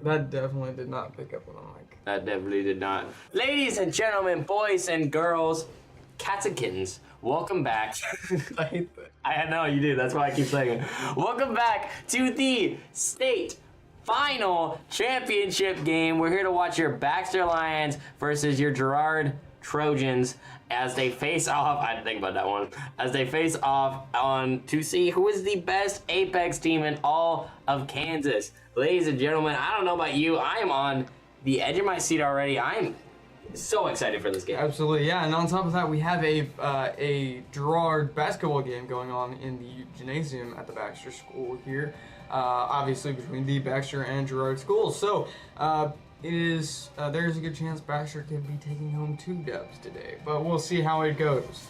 That definitely did not pick up on the mic. That definitely did not. Ladies and gentlemen, boys and girls, cats and kittens, welcome back. I hate that. I know you do, that's why I keep saying it. Welcome back to the state final championship game. We're here to watch your Baxter Lions versus your Girard Trojans as they face off. I didn't think about that one. As they face off on to see who is the best Apex team in all of Kansas. Ladies and gentlemen, I don't know about you. I am on the edge of my seat already. I'm so excited for this game. Absolutely, yeah. And on top of that, we have a Girard basketball game going on in the gymnasium at the Baxter School here. Obviously between the Baxter and Girard schools. So there's a good chance Baxter could be taking home 2 dubs today, but we'll see how it goes.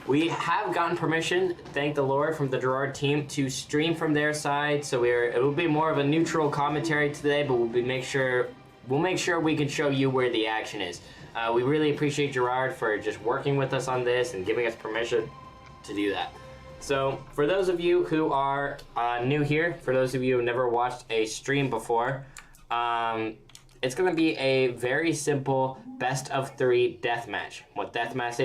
We have gotten permission, thank the Lord, from the Girard team to stream from their side. So it will be more of a neutral commentary today, but we'll make sure we can show you where the action is. We really appreciate Girard for just working with us on this and giving us permission to do that. So for those of you who are new here, for those of you who have never watched a stream before, it's going to be a very simple best of 3 deathmatch. What deathmatch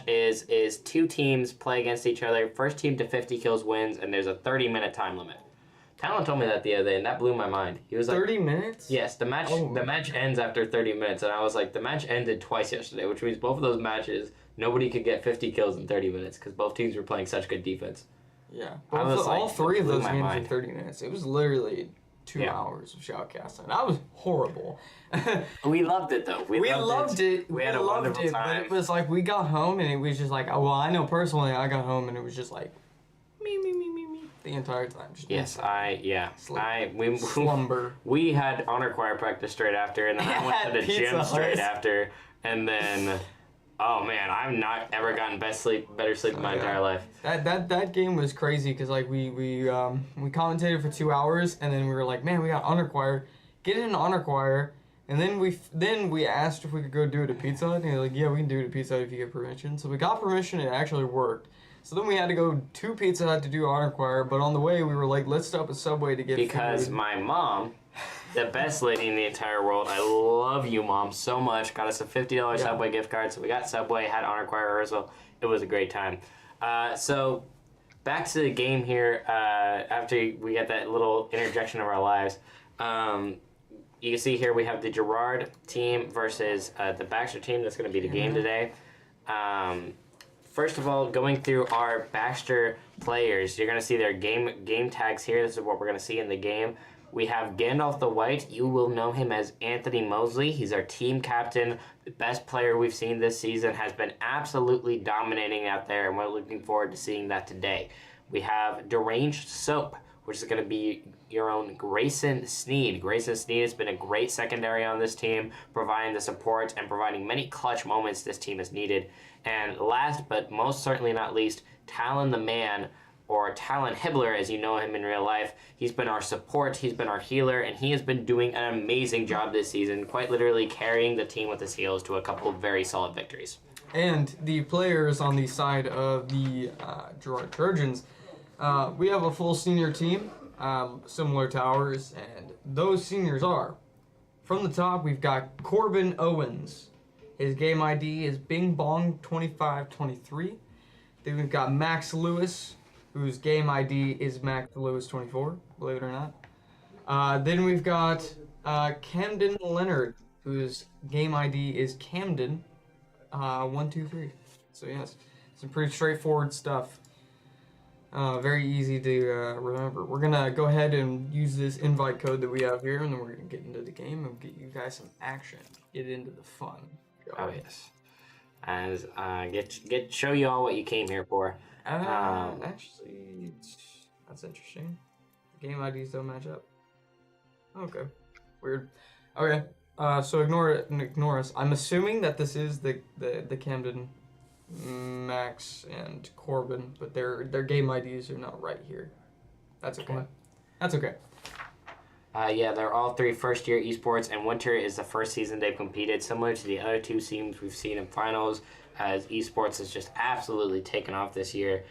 is 2 teams play against each other. First team to 50 kills wins, and there's a 30-minute time limit. Talon told me that the other day, and that blew my mind. He was like, 30 minutes? Yes, the match ends after 30 minutes, and I was like, the match ended twice yesterday, which means both of those matches, nobody could get 50 kills in 30 minutes because both teams were playing such good defense. Yeah, all 3 of those games in 30 minutes. It was literally 2 hours of shoutcasting. That was horrible. We loved it though. We loved it. We had a wonderful time. But it was like we got home and it was just like, well, I know personally I got home and it was just like me the entire time. Just slumber. We had honor choir practice straight after, and then I went to the gym straight after, and then. Oh man, I've not ever gotten better sleep in my entire life. That game was crazy because like we commentated for 2 hours and then we were like, man, we got honor choir, get in an honor choir, and then we asked if we could go do it at Pizza Hut, and he was like, yeah, we can do it at Pizza Hut if you get permission. So we got permission, it actually worked. So then we had to go to Pizza Hut to do honor choir, but on the way we were like, let's stop at Subway to get because food. My mom, the best lady in the entire world, I love you, Mom, so much, got us a $50 Subway gift card, so we got Subway, had honor choir rehearsal. It was a great time. So back to the game here, after we get that little interjection of our lives. You can see here we have the Girard team versus the Baxter team. That's going to be the game today. First of all, going through our Baxter players, you're going to see their game tags here. This is what we're going to see in the game. We have Gandalf the White. You will know him as Anthony Mosley. He's our team captain. The best player we've seen this season, has been absolutely dominating out there, and we're looking forward to seeing that today. We have Deranged Soap, which is going to be your own Grayson Sneed. Grayson Sneed has been a great secondary on this team, providing the support and providing many clutch moments this team has needed. And last but most certainly not least, Talon the Man, or Talon Hibbler as you know him in real life. He's been our support, he's been our healer, and he has been doing an amazing job this season, quite literally carrying the team with his heals to a couple of very solid victories. And the players on the side of the Girard Trojans, we have a full senior team, similar to ours, and those seniors are, from the top, we've got Corbin Owens. His game ID is Bing Bong 2523. Then we've got Max Lewis, whose game ID is Max Lewis 24, believe it or not. Then we've got Camden Leonard, whose game ID is Camden 123. So yes, some pretty straightforward stuff. Very easy to remember. We're gonna go ahead and use this invite code that we have here, and then we're gonna get into the game and get you guys some action. Get into the fun. Oh yes, as show you all what you came here for. Actually, that's interesting. The game IDs don't match up. Okay, weird. Okay, so ignore it and ignore us. I'm assuming that this is the Camden, Max, and Corbin, but their game IDs are not right here. That's okay. That's okay. Yeah, they're all 3 first-year esports, and winter is the first season they've competed, similar to the other 2 teams we've seen in finals, as esports has just absolutely taken off this year.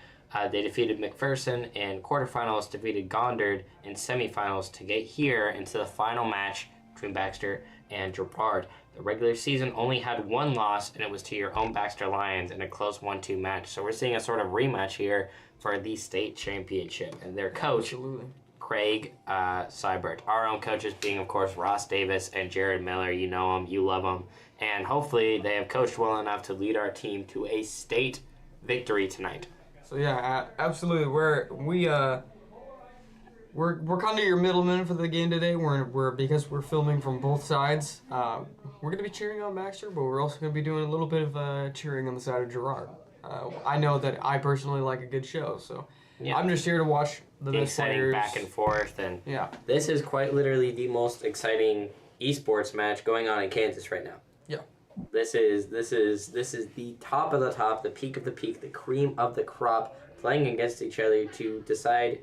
They defeated McPherson in quarterfinals, defeated Gondard in semifinals to get here into the final match between Baxter and Girard. The regular season only had one loss, and it was to your own Baxter Lions in a close 1-2 match. So we're seeing a sort of rematch here for the state championship. And their coach, Craig Seibert. Our own coaches being, of course, Ross Davis and Jared Miller. You know them, you love them. And hopefully they have coached well enough to lead our team to a state victory tonight. So yeah, absolutely. We're kind of your middlemen for the game today. We're because we're filming from both sides. We're gonna be cheering on Baxter, but we're also gonna be doing a little bit of cheering on the side of Girard. I know that I personally like a good show, so yeah. I'm just here to watch the best players back and forth, and yeah, this is quite literally the most exciting esports match going on in Kansas right now. Yeah, this is the top of the top, the peak of the peak, the cream of the crop, playing against each other to decide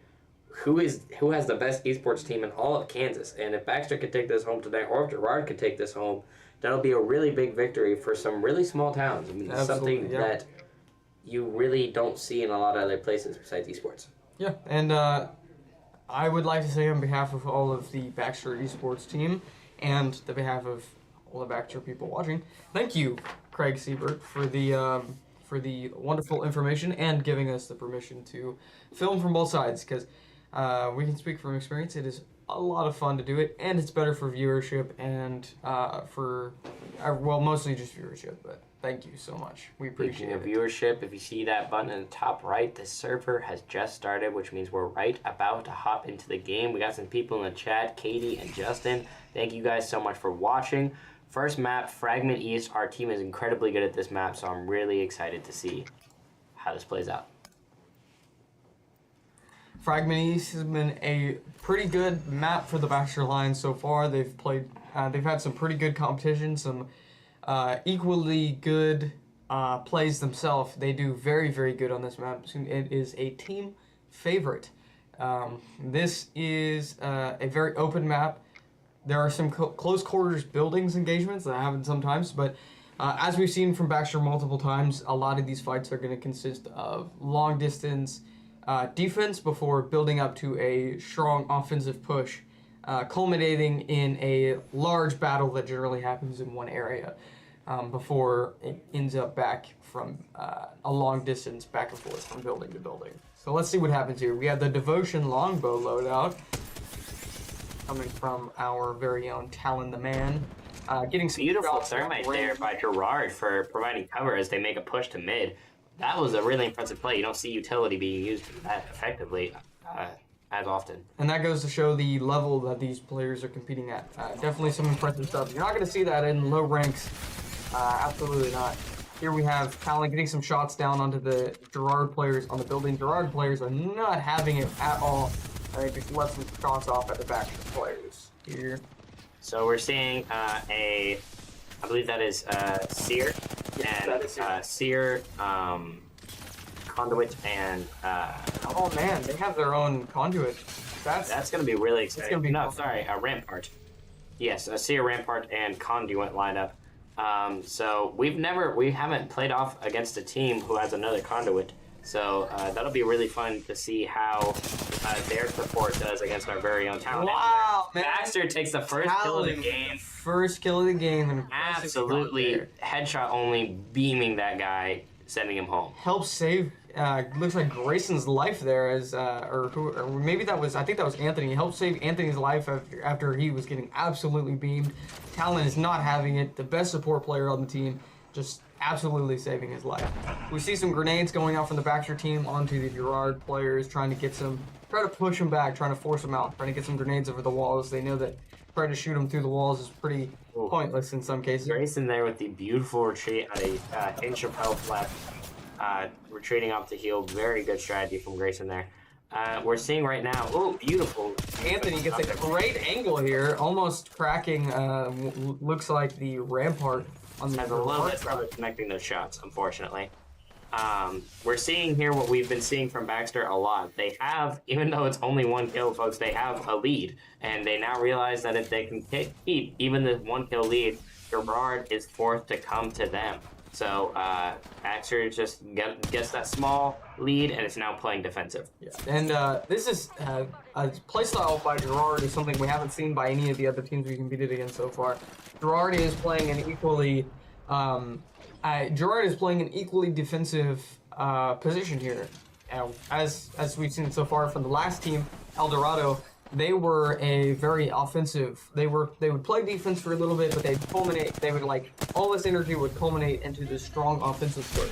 who has the best esports team in all of Kansas. And if Baxter could take this home tonight, or if Girard could take this home, that'll be a really big victory for some really small towns. I mean, it's something that you really don't see in a lot of other places besides esports. Yeah, and I would like to say on behalf of all of the Baxter esports team and the behalf of all the Baxter people watching, thank you, Craig Seibert, for the wonderful information and giving us the permission to film from both sides, because we can speak from experience. It is a lot of fun to do it, and it's better for viewership and mostly just viewership, but thank you so much. We appreciate it. Viewership, if you see that button in the top right, the server has just started, which means we're right about to hop into the game. We got some people in the chat, Katie and Justin. Thank you guys so much for watching. First map, Fragment East. Our team is incredibly good at this map, so I'm really excited to see how this plays out. Fragment East has been a pretty good map for the Baxter Lions so far. They've had some pretty good competition, some equally good plays themselves. They do very, very good on this map. It is a team favorite. This is a very open map. There are some close quarters buildings engagements that happen sometimes, but as we've seen from Baxter multiple times, a lot of these fights are going to consist of long distance defense before building up to a strong offensive push, culminating in a large battle that generally happens in one area before it ends up back from a long distance back and forth from building to building. So let's see what happens here. We have the Devotion longbow loadout coming from our very own Talon the Man. Getting some beautiful thermite there by Girard for providing cover as they make a push to mid. That was a really impressive play. You don't see utility being used that effectively as often. And that goes to show the level that these players are competing at. Definitely some impressive stuff. You're not going to see that in low ranks. Absolutely not. Here we have Talon getting some shots down onto the Girard players on the building. Girard players are not having it at all. They just let some shots off at the Baxter players here. So we're seeing I believe that is Sear, and Sear, Conduit, and oh man, they have their own Conduit. That's gonna be really exciting. Rampart. Yes, Sear, Rampart, and Conduit lined up. So we haven't played off against a team who has another Conduit. So that'll be really fun to see how their support does against our very own Talon. Wow, man. Baxter takes the first kill of the game. First kill of the game. Absolutely headshot only, beaming that guy, sending him home. Helps save, looks like Grayson's life there, as or maybe that was, I think that was Anthony. Helped save Anthony's life after he was getting absolutely beamed. Talon is not having it. The best support player on the team, just absolutely saving his life. We see some grenades going out from the Baxter team onto the Girard players, trying to push them back, trying to force them out, trying to get some grenades over the walls. They know that trying to shoot them through the walls is pretty pointless in some cases. Grayson there with the beautiful retreat at a inch of health left, retreating off the heel. Very good strategy from Grayson there. We're seeing right now, beautiful. Anthony gets a great angle here, almost cracking, looks like the Rampart. Has a little bit trouble connecting those shots, unfortunately. We're seeing here what we've been seeing from Baxter a lot. They have, even though it's only one kill, folks, they have a lead. And they now realize that if they can keep even the one kill lead, Girard is forced to come to them. So Baxter just gets that small lead, and it's now playing defensive. Yeah, and this is a playstyle by Gerard is something we haven't seen by any of the other teams we competed against so far. Gerard is playing an equally defensive position here. As we've seen so far from the last team, El Dorado, they were a very offensive. They would play defense for a little bit, but all this energy would culminate into this strong offensive push.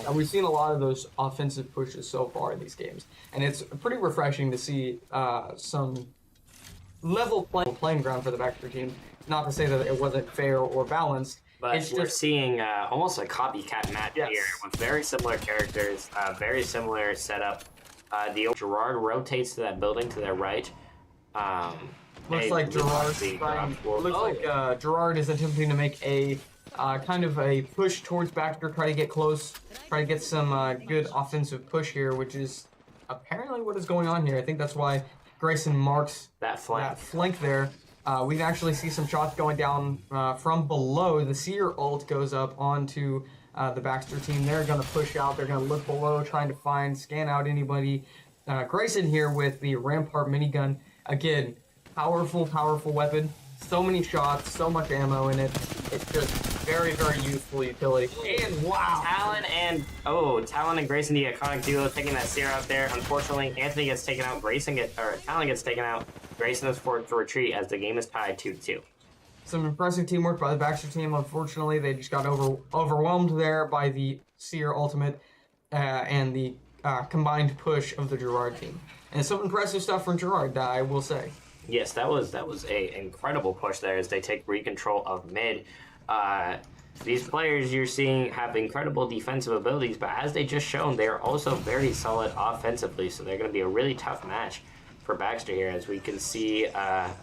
And we've seen a lot of those offensive pushes so far in these games, and it's pretty refreshing to see some level playing ground for the Baxter team. Not to say that it wasn't fair or balanced. But we're seeing almost a copycat match here with very similar characters, very similar setup. The Gerard rotates to that building to their right. Looks like Gerard is attempting to make a kind of a push towards Baxter, try to get close, try to get some good offensive push here, which is apparently what is going on here. I think that's why Grayson marks that flank there. We can actually see some shots going down from below. The Seer ult goes up onto the Baxter team. They're going to push out. They're going to look below, trying to scan out anybody. Grayson here with the Rampart minigun. Again, powerful weapon. So many shots, so much ammo in it. It's just very, very useful utility. And wow! Talon and Grayson, the iconic duo, taking that Seer out there. Unfortunately, Anthony gets taken out. Talon gets taken out. Grayson is forced to retreat as the game is tied 2-2. Some impressive teamwork by the Baxter team. Unfortunately, they just got overwhelmed there by the Seer ultimate and the combined push of the Gerard team. And some impressive stuff from Gerard, I will say. Yes, that was a incredible push there as they take re-control of mid. These players you're seeing have incredible defensive abilities, but as they just shown, they are also very solid offensively, so they're going to be a really tough match for Baxter here. As we can see, I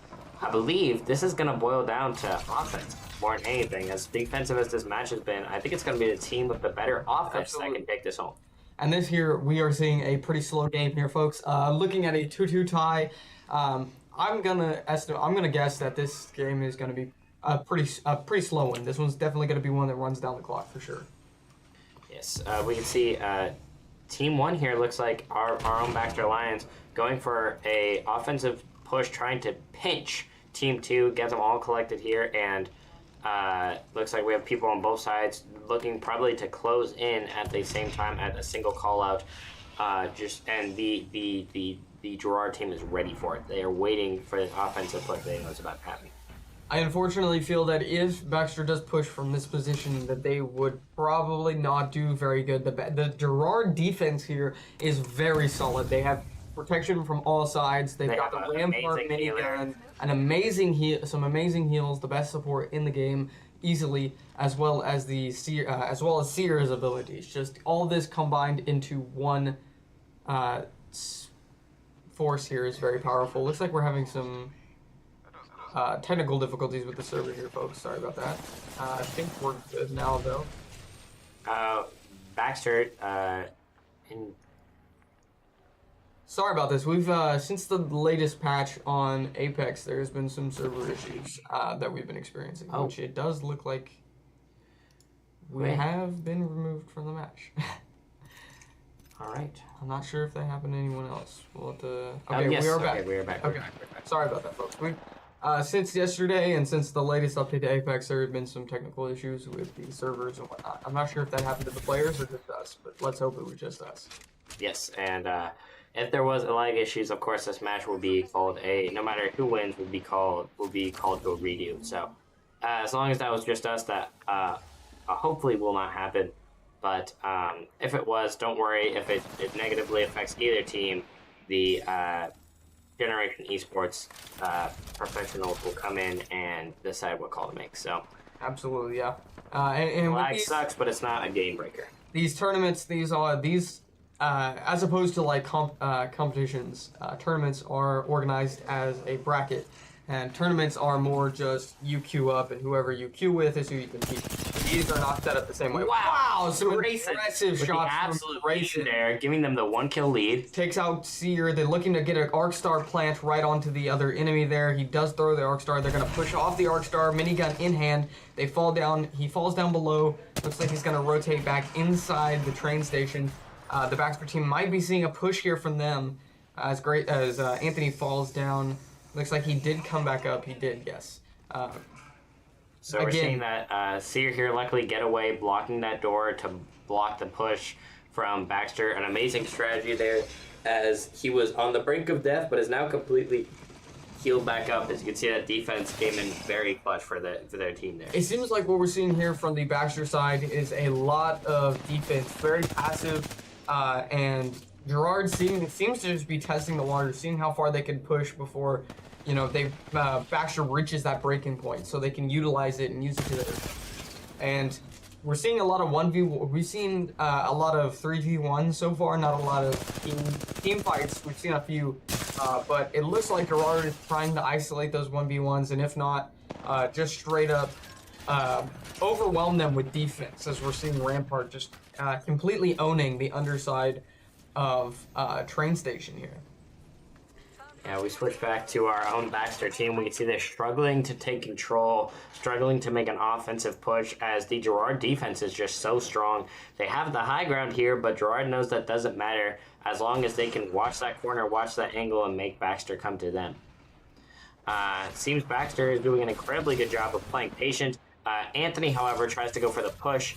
believe this is going to boil down to offense more than anything. As defensive as this match has been, I think it's going to be the team with the better offense that can take this home. And this here, we are seeing a pretty slow game here, folks. Looking at a 2-2 tie, I'm gonna guess that this game is gonna be a pretty slow one. This one's definitely gonna be one that runs down the clock for sure. Yes, we can see Team 1 here looks like our own Baxter Lions going for a offensive push, trying to pinch Team 2, get them all collected here, and looks like we have people on both sides looking probably to close in at the same time at a single call out. And the Gerard team is ready for it. They are waiting for the offensive push. They know it's about to happen. I unfortunately feel that if Baxter does push from this position, that they would probably not do very good. The Gerard defense here is very solid. They have protection from all sides. They've got the Rampart minigun, some amazing heals, the best support in the game easily, as well as Seer's abilities. Just all this combined into one force here is very powerful. Looks like we're having some technical difficulties with the server here, folks. Sorry about that. I think we're good now, though. Baxter, Sorry about this. We've since the latest patch on Apex, there's been some server issues that we've been experiencing, which it does look like we have been removed from the match. All right. I'm not sure if that happened to anyone else. We'll have to... Yes. We are back. Okay, we are back. Okay. Sorry about that, folks. We've since yesterday and since the latest update to Apex, there have been some technical issues with the servers and whatnot. I'm not sure if that happened to the players or just us, but let's hope it was just us. Yes, and if there was lag issues, of course, this match will be called no matter who wins, will be called to a redo. So, as long as that was just us, that hopefully will not happen. But if it was, don't worry. If it negatively affects either team, the Generation Esports professionals will come in and decide what call to make. So, absolutely, yeah. And lag sucks, but it's not a game breaker. These tournaments, as opposed to like competitions, tournaments are organized as a bracket, and tournaments are more just you queue up, and whoever you queue with is who you compete. These are not set up the same way. Wow, Some Grayson impressive with shots the from absolute Grayson. lead there, giving them the 1-kill lead. Takes out Seer. They're looking to get an Arc Star plant right onto the other enemy there. He does throw the Arc Star. They're going to push off the Arc Star. Minigun in hand. They fall down. He falls down below. Looks like he's going to rotate back inside the train station. The Baxter team might be seeing a push here from them as Anthony falls down. Looks like he did come back up. He did, yes. So we're seeing that Seer here luckily get away, blocking that door to block the push from Baxter. An amazing strategy there as he was on the brink of death, but is now completely healed back up. As you can see, that defense came in very clutch for their team there. It seems like what we're seeing here from the Baxter side is a lot of defense, very passive, and Gerard seems to just be testing the water, seeing how far they can push before, you know, Baxter reaches that breaking point, so they can utilize it and use it to their. And we're seeing a lot of 1v. We've seen a lot of 3v1 so far, not a lot of team fights. We've seen a few, but it looks like Gerard is trying to isolate those 1v1s, and if not, just straight up overwhelm them with defense, as we're seeing Rampart just completely owning the underside of train station here. Yeah, we switch back to our own Baxter team. We can see they're struggling to take control, struggling to make an offensive push as the Gerard defense is just so strong. They have the high ground here, but Gerard knows that doesn't matter as long as they can watch that corner, watch that angle, and make Baxter come to them. Seems Baxter is doing an incredibly good job of playing patient. Anthony, however, tries to go for the push.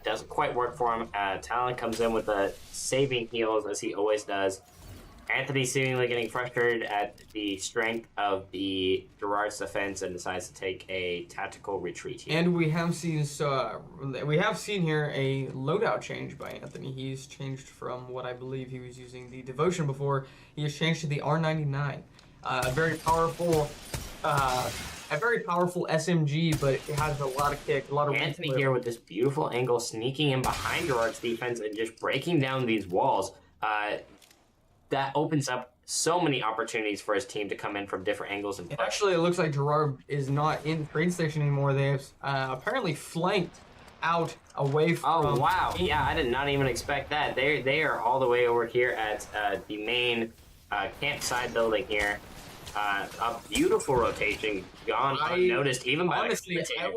Doesn't quite work for him. Talon comes in with the saving heals, as he always does. Anthony seemingly getting frustrated at the strength of the Gerard's defense and decides to take a tactical retreat here. And we have seen here a loadout change by Anthony. He's changed from what I believe he was using the Devotion before. He has changed to the R99. A very powerful SMG, but it has a lot of kick, a lot of. Anthony here with this beautiful angle, sneaking in behind Gerard's defense and just breaking down these walls. That opens up so many opportunities for his team to come in from different angles. And actually, it looks like Gerard is not in the train station anymore. They have apparently flanked out away from. Oh wow! Yeah, I did not even expect that. They are all the way over here at the main campsite building here. A beautiful rotation gone unnoticed even by honestly, I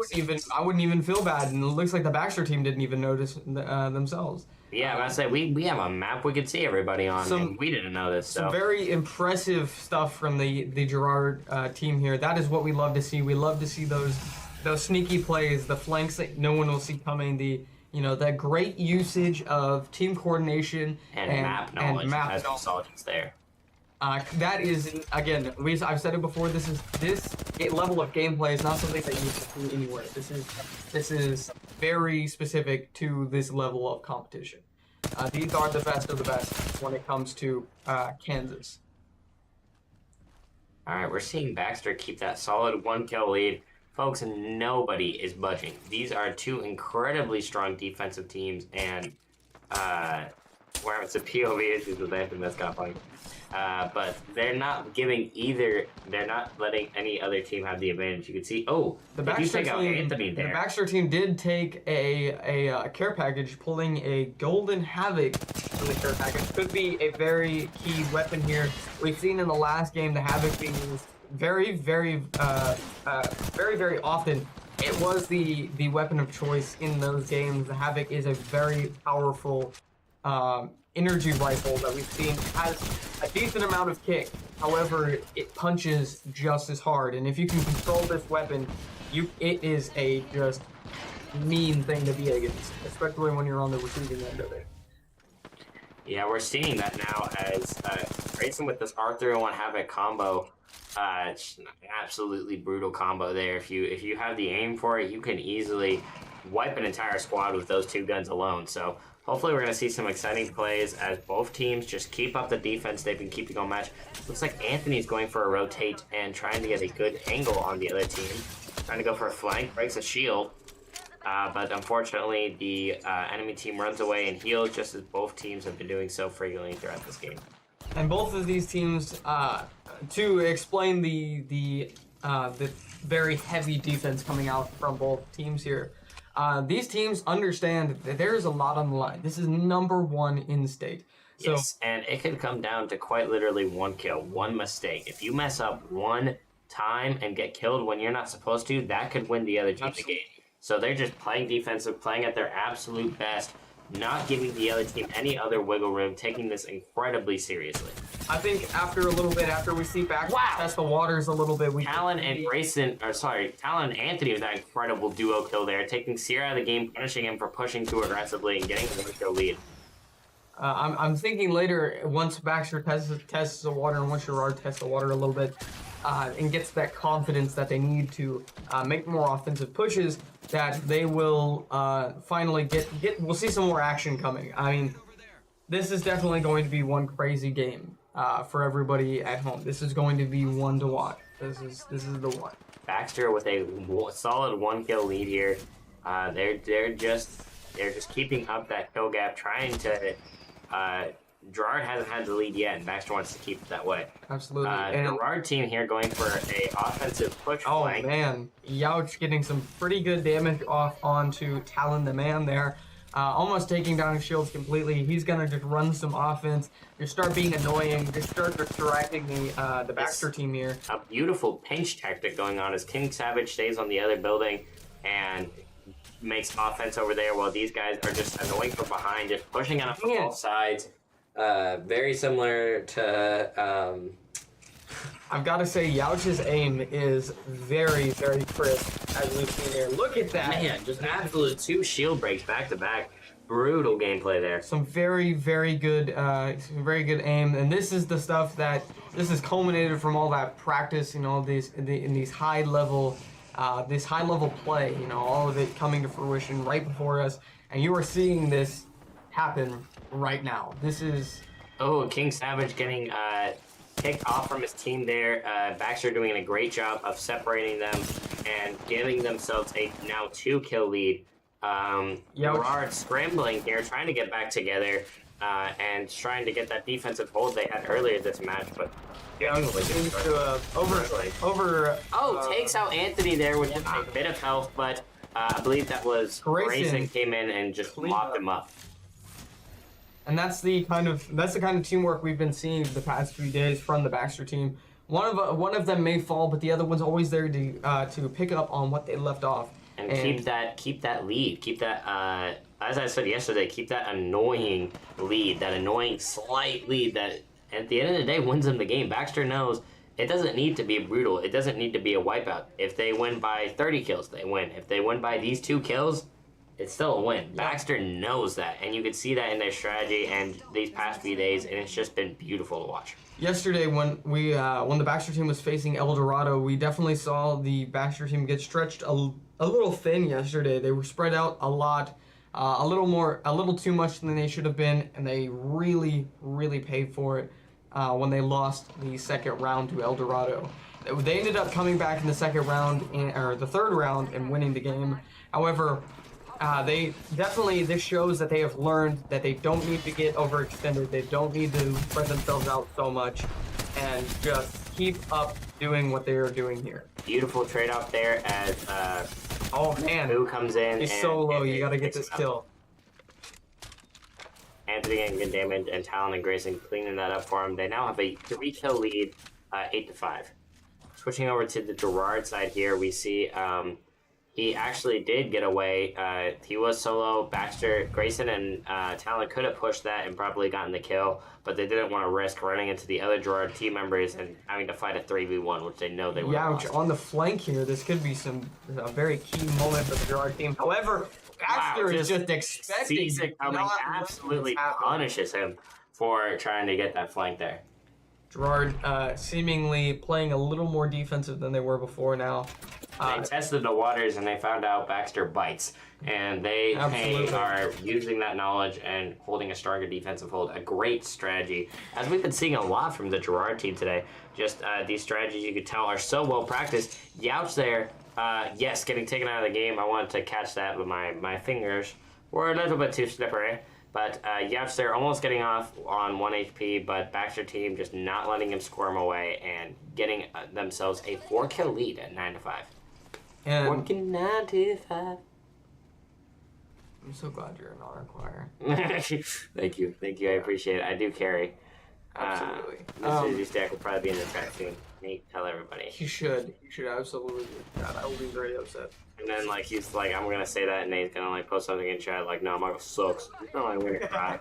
wouldn't even feel bad, and it looks like the Baxter team didn't even notice themselves. Yeah, I say we have a map we could see everybody on, and we didn't know this. So some very impressive stuff from the Gerard team here. That is what we love to see. We love to see those sneaky plays, the flanks that no one will see coming. That great usage of team coordination and map knowledge as we saw just there. That is, again, I've said it before. This level of gameplay is not something that you can see anywhere. This is very specific to this level of competition. These are the best of the best when it comes to Kansas. All right, we're seeing Baxter keep that solid 1-kill lead. Folks, nobody is budging. These are two incredibly strong defensive teams, and we're having some POV issues with Anthony. That's kind of funny. But they're not letting any other team have the advantage. You can see, the Baxter team did take a care package, pulling a golden havoc from the care package. Could be a very key weapon here. We've seen in the last game the havoc being used very, very often. It was the weapon of choice in those games. The havoc is a very powerful energy rifle that we've seen. Has a decent amount of kick, however it punches just as hard, and if you can control this weapon, it is a just mean thing to be against, especially when you're on the receiving end of it. Yeah, we're seeing that now as Grayson with this R301 Havoc combo. It's an absolutely brutal combo there. If you have the aim for it, you can easily wipe an entire squad with those two guns alone. So hopefully we're going to see some exciting plays as both teams just keep up the defense they've been keeping on match. Looks like Anthony's going for a rotate and trying to get a good angle on the other team. Trying to go for a flank, breaks a shield. But unfortunately, the enemy team runs away and heals just as both teams have been doing so frequently throughout this game. And both of these teams, to explain the very heavy defense coming out from both teams here, These teams understand that there's a lot on the line. This is #1 in state. So, yes, and it could come down to quite literally one kill, one mistake. If you mess up one time and get killed when you're not supposed to, that could win the other team the game. So they're just playing defensive, playing at their absolute best, not giving the other team any other wiggle room, taking this incredibly seriously. I think after a little bit, after we see back test the waters a little bit, Talon and Anthony with that incredible duo kill there, taking Sierra out of the game, punishing him for pushing too aggressively and getting the kill lead. I'm thinking later, once Baxter tests the water and once Gerard tests the water a little bit, and gets that confidence that they need to make more offensive pushes, that they will finally we'll see some more action coming. I mean, this is definitely going to be one crazy game for everybody at home. This is going to be one to watch. This is the one. Baxter with a solid 1 kill lead here. They're just keeping up that kill gap, trying to. Gerard hasn't had the lead yet, and Baxter wants to keep it that way. Absolutely. And Gerard team here going for a offensive push flank. Oh man, Youch getting some pretty good damage off onto Talon the man there. Almost taking down his shields completely. He's gonna just run some offense, just start being annoying, just start distracting the Baxter team here. A beautiful pinch tactic going on as King Savage stays on the other building and makes offense over there while these guys are just annoying from behind, just pushing on both sides. Very similar to. I've got to say, Youch's aim is very, very crisp, as we've seen here. Look at that. Man, just absolute 2 shield breaks back to back. Brutal gameplay there. Some very, very good aim, and this is the stuff that this is culminated from all that practice, in these high level. This high-level play, all of it coming to fruition right before us, and you are seeing this happen right now. This is... Oh, King Savage getting kicked off from his team there. Baxter doing a great job of separating them and giving themselves a now 2-kill lead. Gerard scrambling here, trying to get back together and trying to get that defensive hold they had earlier this match, but... takes out Anthony there with just a bit of health, but I believe that was Grayson came in and just mopped him up. And that's the kind of teamwork we've been seeing the past few days from the Baxter team. One of them may fall, but the other one's always there to pick up on what they left off and keep that lead, keep that as I said yesterday, keep that annoying lead, that annoying slight lead that at the end of the day wins them the game. Baxter knows it doesn't need to be brutal. It doesn't need to be a wipeout. If they win by 30 kills, they win. If they win by these 2 kills, it's still a win. Baxter knows that, and you could see that in their strategy and these past few days, and it's just been beautiful to watch. Yesterday, when the Baxter team was facing El Dorado, we definitely saw the Baxter team get stretched a little thin yesterday. They were spread out a lot, a little too much than they should have been, and they really, really paid for it when they lost the second round to El Dorado. They ended up coming back in the second round, or the third round, and winning the game. However, this shows that they have learned that they don't need to get overextended. They don't need to spread themselves out so much, and just keep up doing what they are doing here. Beautiful trade-off there as oh man, who comes in? He's so low. You gotta get this kill. Anthony getting good damage, and Talon and Grayson cleaning that up for him. They now have a 3-kill lead, 8-5. Switching over to the Gerard side here, we see he actually did get away. He was solo. Baxter, Grayson, and Talon could have pushed that and probably gotten the kill, but they didn't want to risk running into the other Gerard team members and having to fight a 3v1, which they know they would have lost. On the flank here, this could be a very key moment for the Gerard team. However, Baxter is just expecting sees it coming, absolutely punishes him for trying to get that flank there. Gerard seemingly playing a little more defensive than they were before now. They tested the waters and they found out Baxter bites. And they are using that knowledge and holding a stronger defensive hold. A great strategy. As we've been seeing a lot from the Gerard team today. Just these strategies you could tell are so well practiced. Youch there, yes, getting taken out of the game. I wanted to catch that, but my fingers were a little bit too slippery. But Youch there almost getting off on 1 HP, but Baxter team just not letting him squirm away and getting themselves a 4-kill lead at 9-5. And working 9 to 5. I'm so glad you're in honor choir. Thank you. I appreciate it. I do carry. Absolutely. Mr. Stack will probably be in the track soon. Nate, tell everybody. He should. He should absolutely. God, I will be very upset. And then like he's like, I'm gonna say that, and Nate's gonna like post something in chat like, no, Michael sucks. It's not like I'm gonna cry.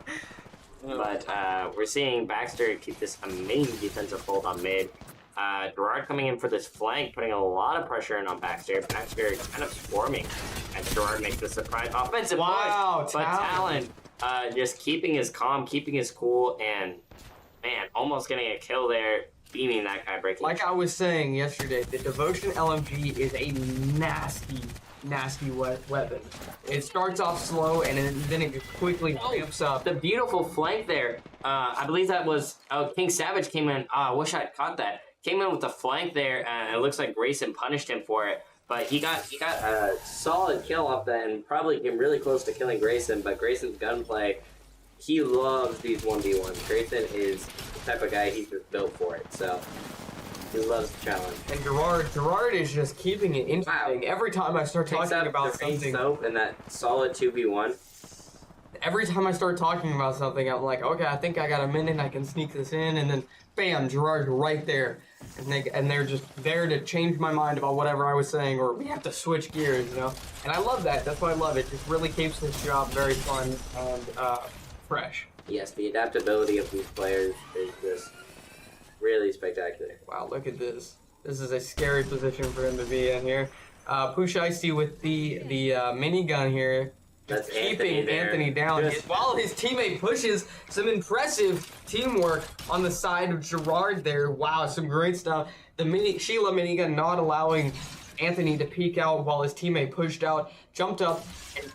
But we're seeing Baxter keep this amazing defensive hold on mid. Gerard coming in for this flank, putting a lot of pressure in on Baxter. Baxter kind of swarming, and Gerard makes the surprise offensive push. But Talon just keeping his calm, keeping his cool, and man, almost getting a kill there, beaming that guy breaking. Like I was saying yesterday, the Devotion LMG is a nasty weapon. It starts off slow and then it quickly ramps up. The beautiful flank there. I believe that was King Savage came in. I wish I'd caught that. Came in with the flank there, and it looks like Grayson punished him for it. But he got a solid kill off that, and probably came really close to killing Grayson. But Grayson's gunplay, he loves these 1v1s. Grayson is the type of guy he's just built for it. So he loves the challenge. And Gerard is just keeping it interesting. Wow. Every time I start talking about something, soap and that solid 2v1. Every time I start talking about something, I'm like, okay, I think I got a minute, I can sneak this in, and then bam, Gerard's right there. And they're just there to change my mind about whatever I was saying, or we have to switch gears, you know? And I love that. That's why I love it. It just really keeps this job very fun and fresh. Yes, the adaptability of these players is just really spectacular. Wow, look at this. This is a scary position for him to be in here. Push Icy with the minigun here. That's keeping Anthony down while his teammate pushes. Some impressive teamwork on the side of Gerard there. Wow, some great stuff. The Sheila minigun not allowing Anthony to peek out while his teammate pushed out, jumped up,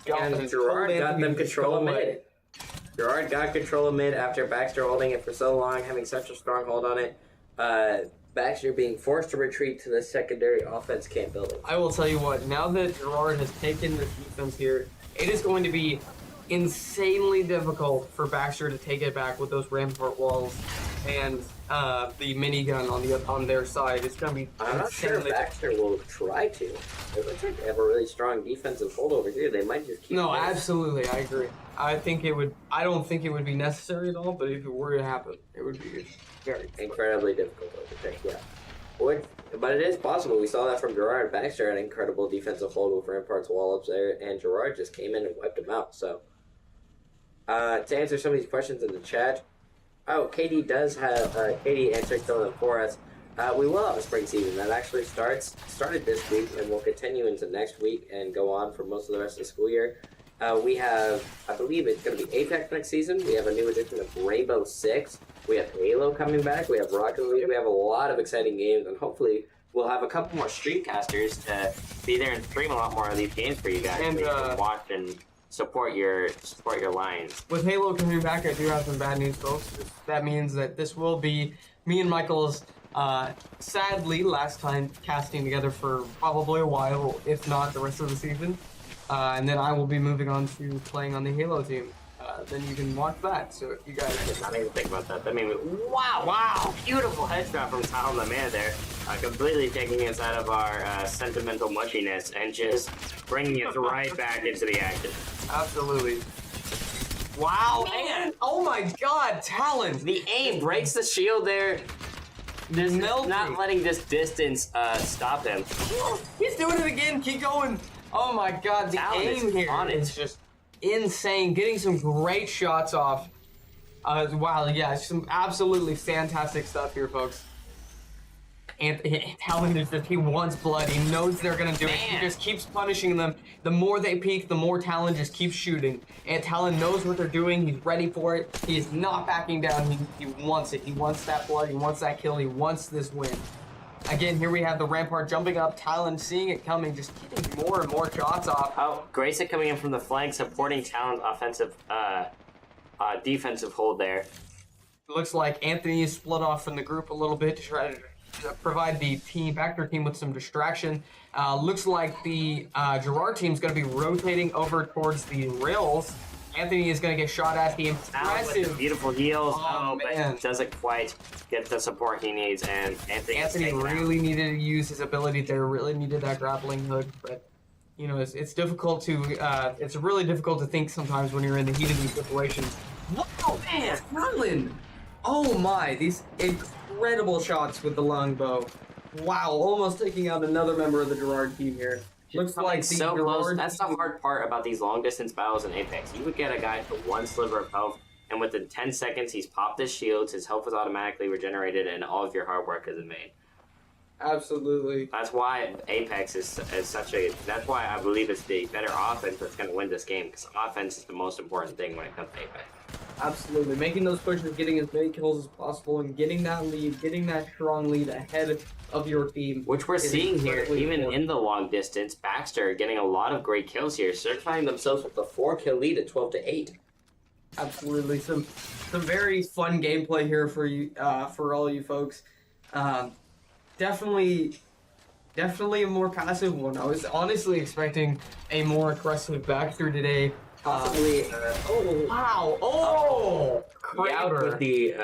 and Gerard got them control of mid. Gerard got control of mid after Baxter holding it for so long, having such a strong hold on it. Baxter being forced to retreat to the secondary offense camp building. I will tell you what, now that Gerard has taken this defense here, it is going to be insanely difficult for Baxter to take it back with those rampart walls and the minigun on their side. It's going to be. I'm not sure if Baxter will try to. It looks like they have a really strong defensive hold over here. They might just keep. No, absolutely, I agree. I don't think it would be necessary at all. But if it were to happen, it would be very incredibly difficult to protect. Yeah. But it is possible. We saw that from Gerard. Baxter had an incredible defensive hold with Rampart's wall ups there, and Gerard just came in and wiped him out. So, to answer some of these questions in the chat, KD does have KD answering some of them for us. We will have a spring season that actually started this week and will continue into next week and go on for most of the rest of the school year. We have, I believe it's going to be Apex next season. We have a new edition of Rainbow Six. We have Halo coming back. We have Rocket League. We have a lot of exciting games, and hopefully we'll have a couple more streamcasters to be there and stream a lot more of these games for you guys. And so you can watch and support your Lions. With Halo coming back, I do have some bad news, folks. That means that this will be me and Michael's sadly last time casting together for probably a while, if not the rest of the season. And then I will be moving on to playing on the Halo team. Then you can watch that. So if you guys did not even think about that. That made me wow, beautiful headshot from Talon the man there, completely taking us out of our sentimental mushiness and just bringing us right back into the action. Absolutely. Wow, man! Oh my God, Talon! The aim breaks the shield there. This not letting this distance stop him. He's doing it again. Keep going. Oh my God, the aim here is just insane. Getting some great shots off. Wow, yeah, some absolutely fantastic stuff here, folks. And Talon is just, he wants blood. He knows they're gonna do it. He just keeps punishing them. The more they peek, the more Talon just keeps shooting. And Talon knows what they're doing. He's ready for it. He is not backing down. He wants it. He wants that blood. He wants that kill. He wants this win. Again, here we have the Rampart jumping up. Talon seeing it coming, just getting more and more shots off. Oh, Grayson coming in from the flank, supporting Talon's offensive, defensive hold there. Looks like Anthony is split off from the group a little bit to try to provide the Baxter team with some distraction. Looks like the Gerard team is going to be rotating over towards the rails. Anthony is going to get shot at. The impressive beautiful heals. But doesn't quite get the support he needs, and Anthony really needed to use his ability there. Really needed that grappling hook, but you know, it's difficult to, it's really difficult to think sometimes when you're in the heat of these situations. Wow, man, Merlin! Oh my, these incredible shots with the longbow. Wow, almost taking out another member of the Gerard team here. Looks like the so close. Gerard That's the team- hard part about these long distance battles in Apex. You would get a guy for one sliver of health, and within 10 seconds, he's popped his shields, his health is automatically regenerated, and all of your hard work is in vain. Absolutely. That's why Apex is such a. That's why I believe it's the better offense that's going to win this game, because offense is the most important thing when it comes to Apex. Absolutely. Making those pushes, getting as many kills as possible, and getting that lead, getting that strong lead ahead of your team. Which we're seeing here, even important. in the long distance. Baxter getting a lot of great kills here, certifying themselves with a 4-kill lead at 12-8. Absolutely. Some very fun gameplay here for you, for all you folks. Definitely a more passive one. I was honestly expecting a more aggressive Baxter today. Possibly. Oh wow! Oh, Out with the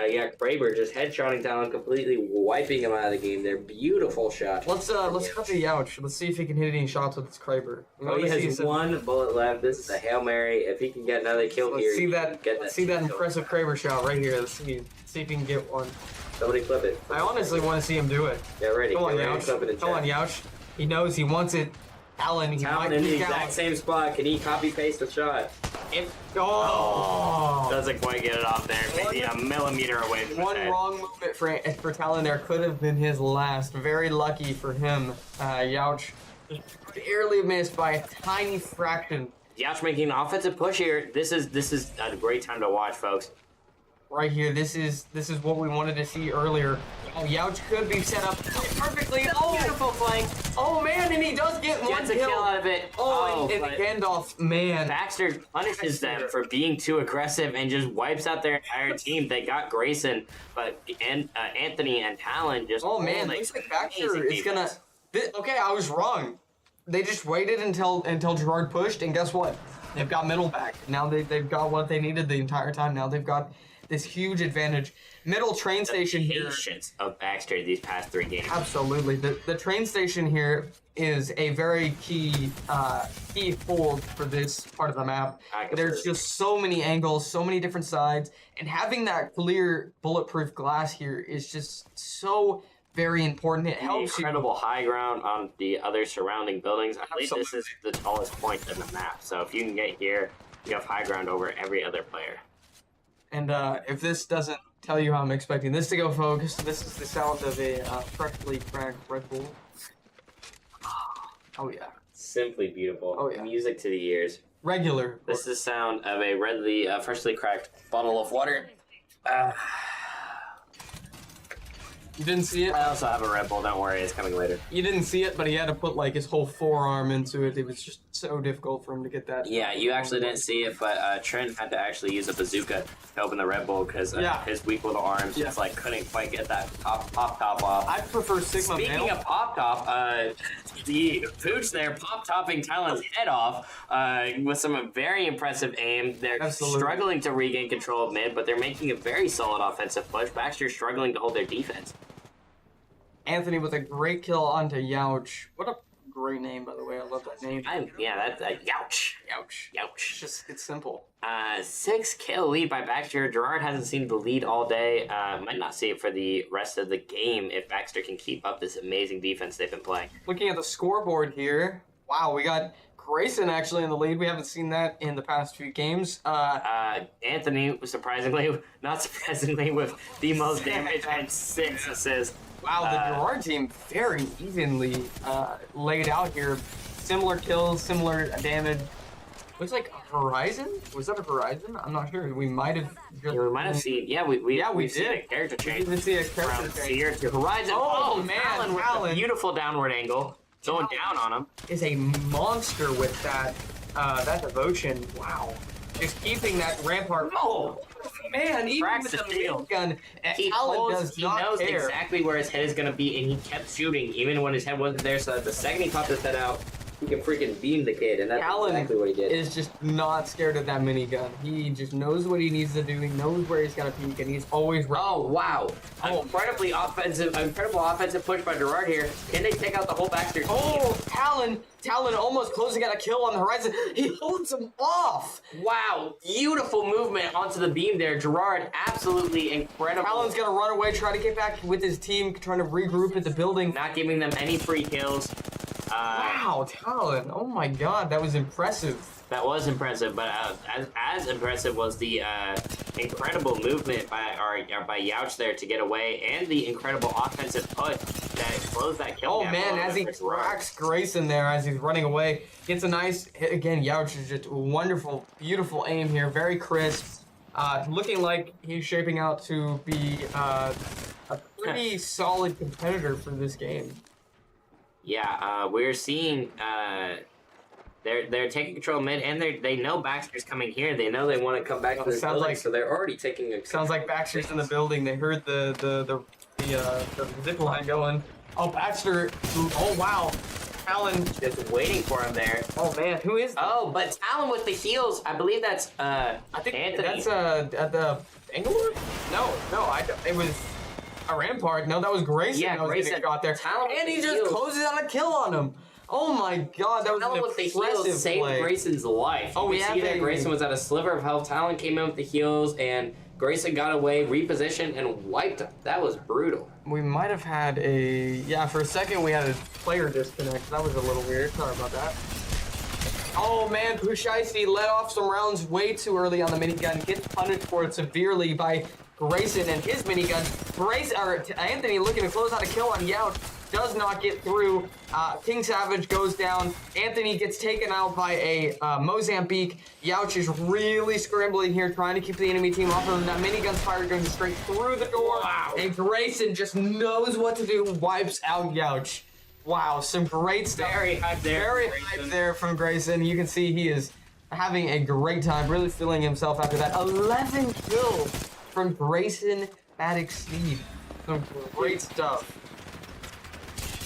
Kraber just headshotting down, completely wiping him out of the game. They're beautiful shots. Let's cut to Youch. Let's see if he can hit any shots with his Kraber. Oh, he has one bullet left. This is a Hail Mary. If he can get another kill here, Let's see that impressive Kraber shot right here. Let's see if he can get one. Somebody clip it. I honestly want to see him do it. Get ready. Come on, Get ready. Youch. Clip it in Come on, chat. Youch. He knows he wants it. Talon, he Talon might in the peek exact out. same spot. Can he copy paste the shot? Oh! Doesn't quite get it off there. Maybe a millimeter away from One his head. wrong movement for Talon there could have been his last. Very lucky for him. Youch barely missed by a tiny fraction. Youch making an offensive push here. This is a great time to watch, folks. Right here, this is what we wanted to see earlier. Oh, Youch could be set up perfectly. Oh, Beautiful flank. oh man, and he does get one Gets a kill out of it. Oh, and but Gandalf, man. Baxter punishes them for being too aggressive and just wipes out their entire team. They got Grayson, but Anthony and Talon just. Oh man, looks like Baxter is gonna. Okay, I was wrong. They just waited until Gerard pushed, and guess what? They've got middle back. Now they've got what they needed the entire time. Now they've got this huge advantage. Middle train station here. Patience of Baxter these past 3 games. Absolutely. The train station here is a very key fold for this part of the map. There's just so many angles, so many different sides, and having that clear bulletproof glass here is just so very important. It helps you. Incredible high ground on the other surrounding buildings. I believe this is the tallest point in the map. So if you can get here, you have high ground over every other player. And if this doesn't tell you how I'm expecting this to go, folks, this is the sound of a freshly cracked Red Bull. Oh yeah. Simply beautiful. Oh, yeah. Music to the ears. Regular. This is the sound of a freshly cracked bottle of water. You didn't see it? I also have a Red Bull. Don't worry, it's coming later. You didn't see it, but he had to put like his whole forearm into it. It was just so difficult for him to get that. Yeah, you actually didn't see it, but Trent had to actually use a bazooka to open the Red Bull because his weak little arms just like couldn't quite get that pop top off. I prefer Sigma Speaking male. of pop top, the Pooch there pop topping Talon's head off with some very impressive aim. They're struggling to regain control of mid, but they're making a very solid offensive push. Baxter's struggling to hold their defense. Anthony with a great kill onto Youch. What a great name, by the way. I love that name. That's Youch. Youch. It's simple. 6-kill lead by Baxter. Gerard hasn't seen the lead all day. Might not see it for the rest of the game if Baxter can keep up this amazing defense they've been playing. Looking at the scoreboard here, wow, we got Grayson actually in the lead. We haven't seen that in the past few games. Anthony, not surprisingly, with the most damage and 6 assists. Wow, the Gerard team very evenly laid out here. Similar kills, similar damage. Looks like Horizon? Was that a Horizon? I'm not sure. We might have. Yeah, we might have seen. Yeah, we did. Seen a character change. We did see a character from change. Seer to Horizon. Oh, man, Talon with Talon. a beautiful downward angle, going down on him. Is a monster with that devotion. Wow. Just keeping that rampart. Oh man, even Cracks with the the shield. gun, He Talon knows exactly where his head is going to be, and he kept shooting even when his head wasn't there. So the second he popped his head out, he can freaking beam the kid, and that's Talon exactly what he did. is just not scared of that minigun. He just knows what he needs to do. He knows where he's got to peek, and he's always ready. Oh wow! Incredibly incredible offensive push by Gerard here. Can they take out the whole Baxter? Oh, Talon almost closing out a kill on the horizon. He holds him off. Wow, beautiful movement onto the beam there. Gerard, absolutely incredible. Talon's gonna run away, try to get back with his team, trying to regroup at the building. Not giving them any free kills. Wow, Talon! Oh my God, that was impressive. That was impressive, but as impressive was the incredible movement by Youch there to get away, and the incredible offensive push that closed that kill. Oh man, as he cracks Grayson there as he's running away, gets a nice hit again. Youch is just a wonderful, beautiful aim here, very crisp. Looking like he's shaping out to be a pretty solid competitor for this game. Yeah, we're seeing they're taking control mid, and they know Baxter's coming here. They know they want to come back to this building, so they're already taking a. Sounds like Baxter's in the building. They heard the zip line going. Oh, Baxter! Oh wow, Talon just waiting for him there. Oh man, who is that? Oh, but Talon with the heals. I believe that's I think Anthony. that's at the Englewood. No, it was a Rampart. No, that was Grayson. Yeah, Grayson got there, and he just closes out a kill on him. Oh my God, that was Talon an with the impressive heals saved play. Grayson's life. Oh, we see that Grayson was at a sliver of health. Talon came in with the heals, and Grayson got away, repositioned, and wiped him. That was brutal. We might have had for a second we had a player disconnect. That was a little weird. Sorry about that. Oh man, Pusheisty let off some rounds way too early on the minigun. Gets punished for it severely by Grayson and his minigun. Anthony looking to close out a kill on Youch. Does not get through. King Savage goes down. Anthony gets taken out by a Mozambique. Youch is really scrambling here, trying to keep the enemy team off of him. That minigun's fired going straight through the door. Wow. And Grayson just knows what to do, wipes out Youch. Wow, some great stuff. Very hyped there. Very hyped there from Grayson. You can see he is having a great time, really feeling himself after that. 11 kills from Grayson Maddox Steed. Some great stuff.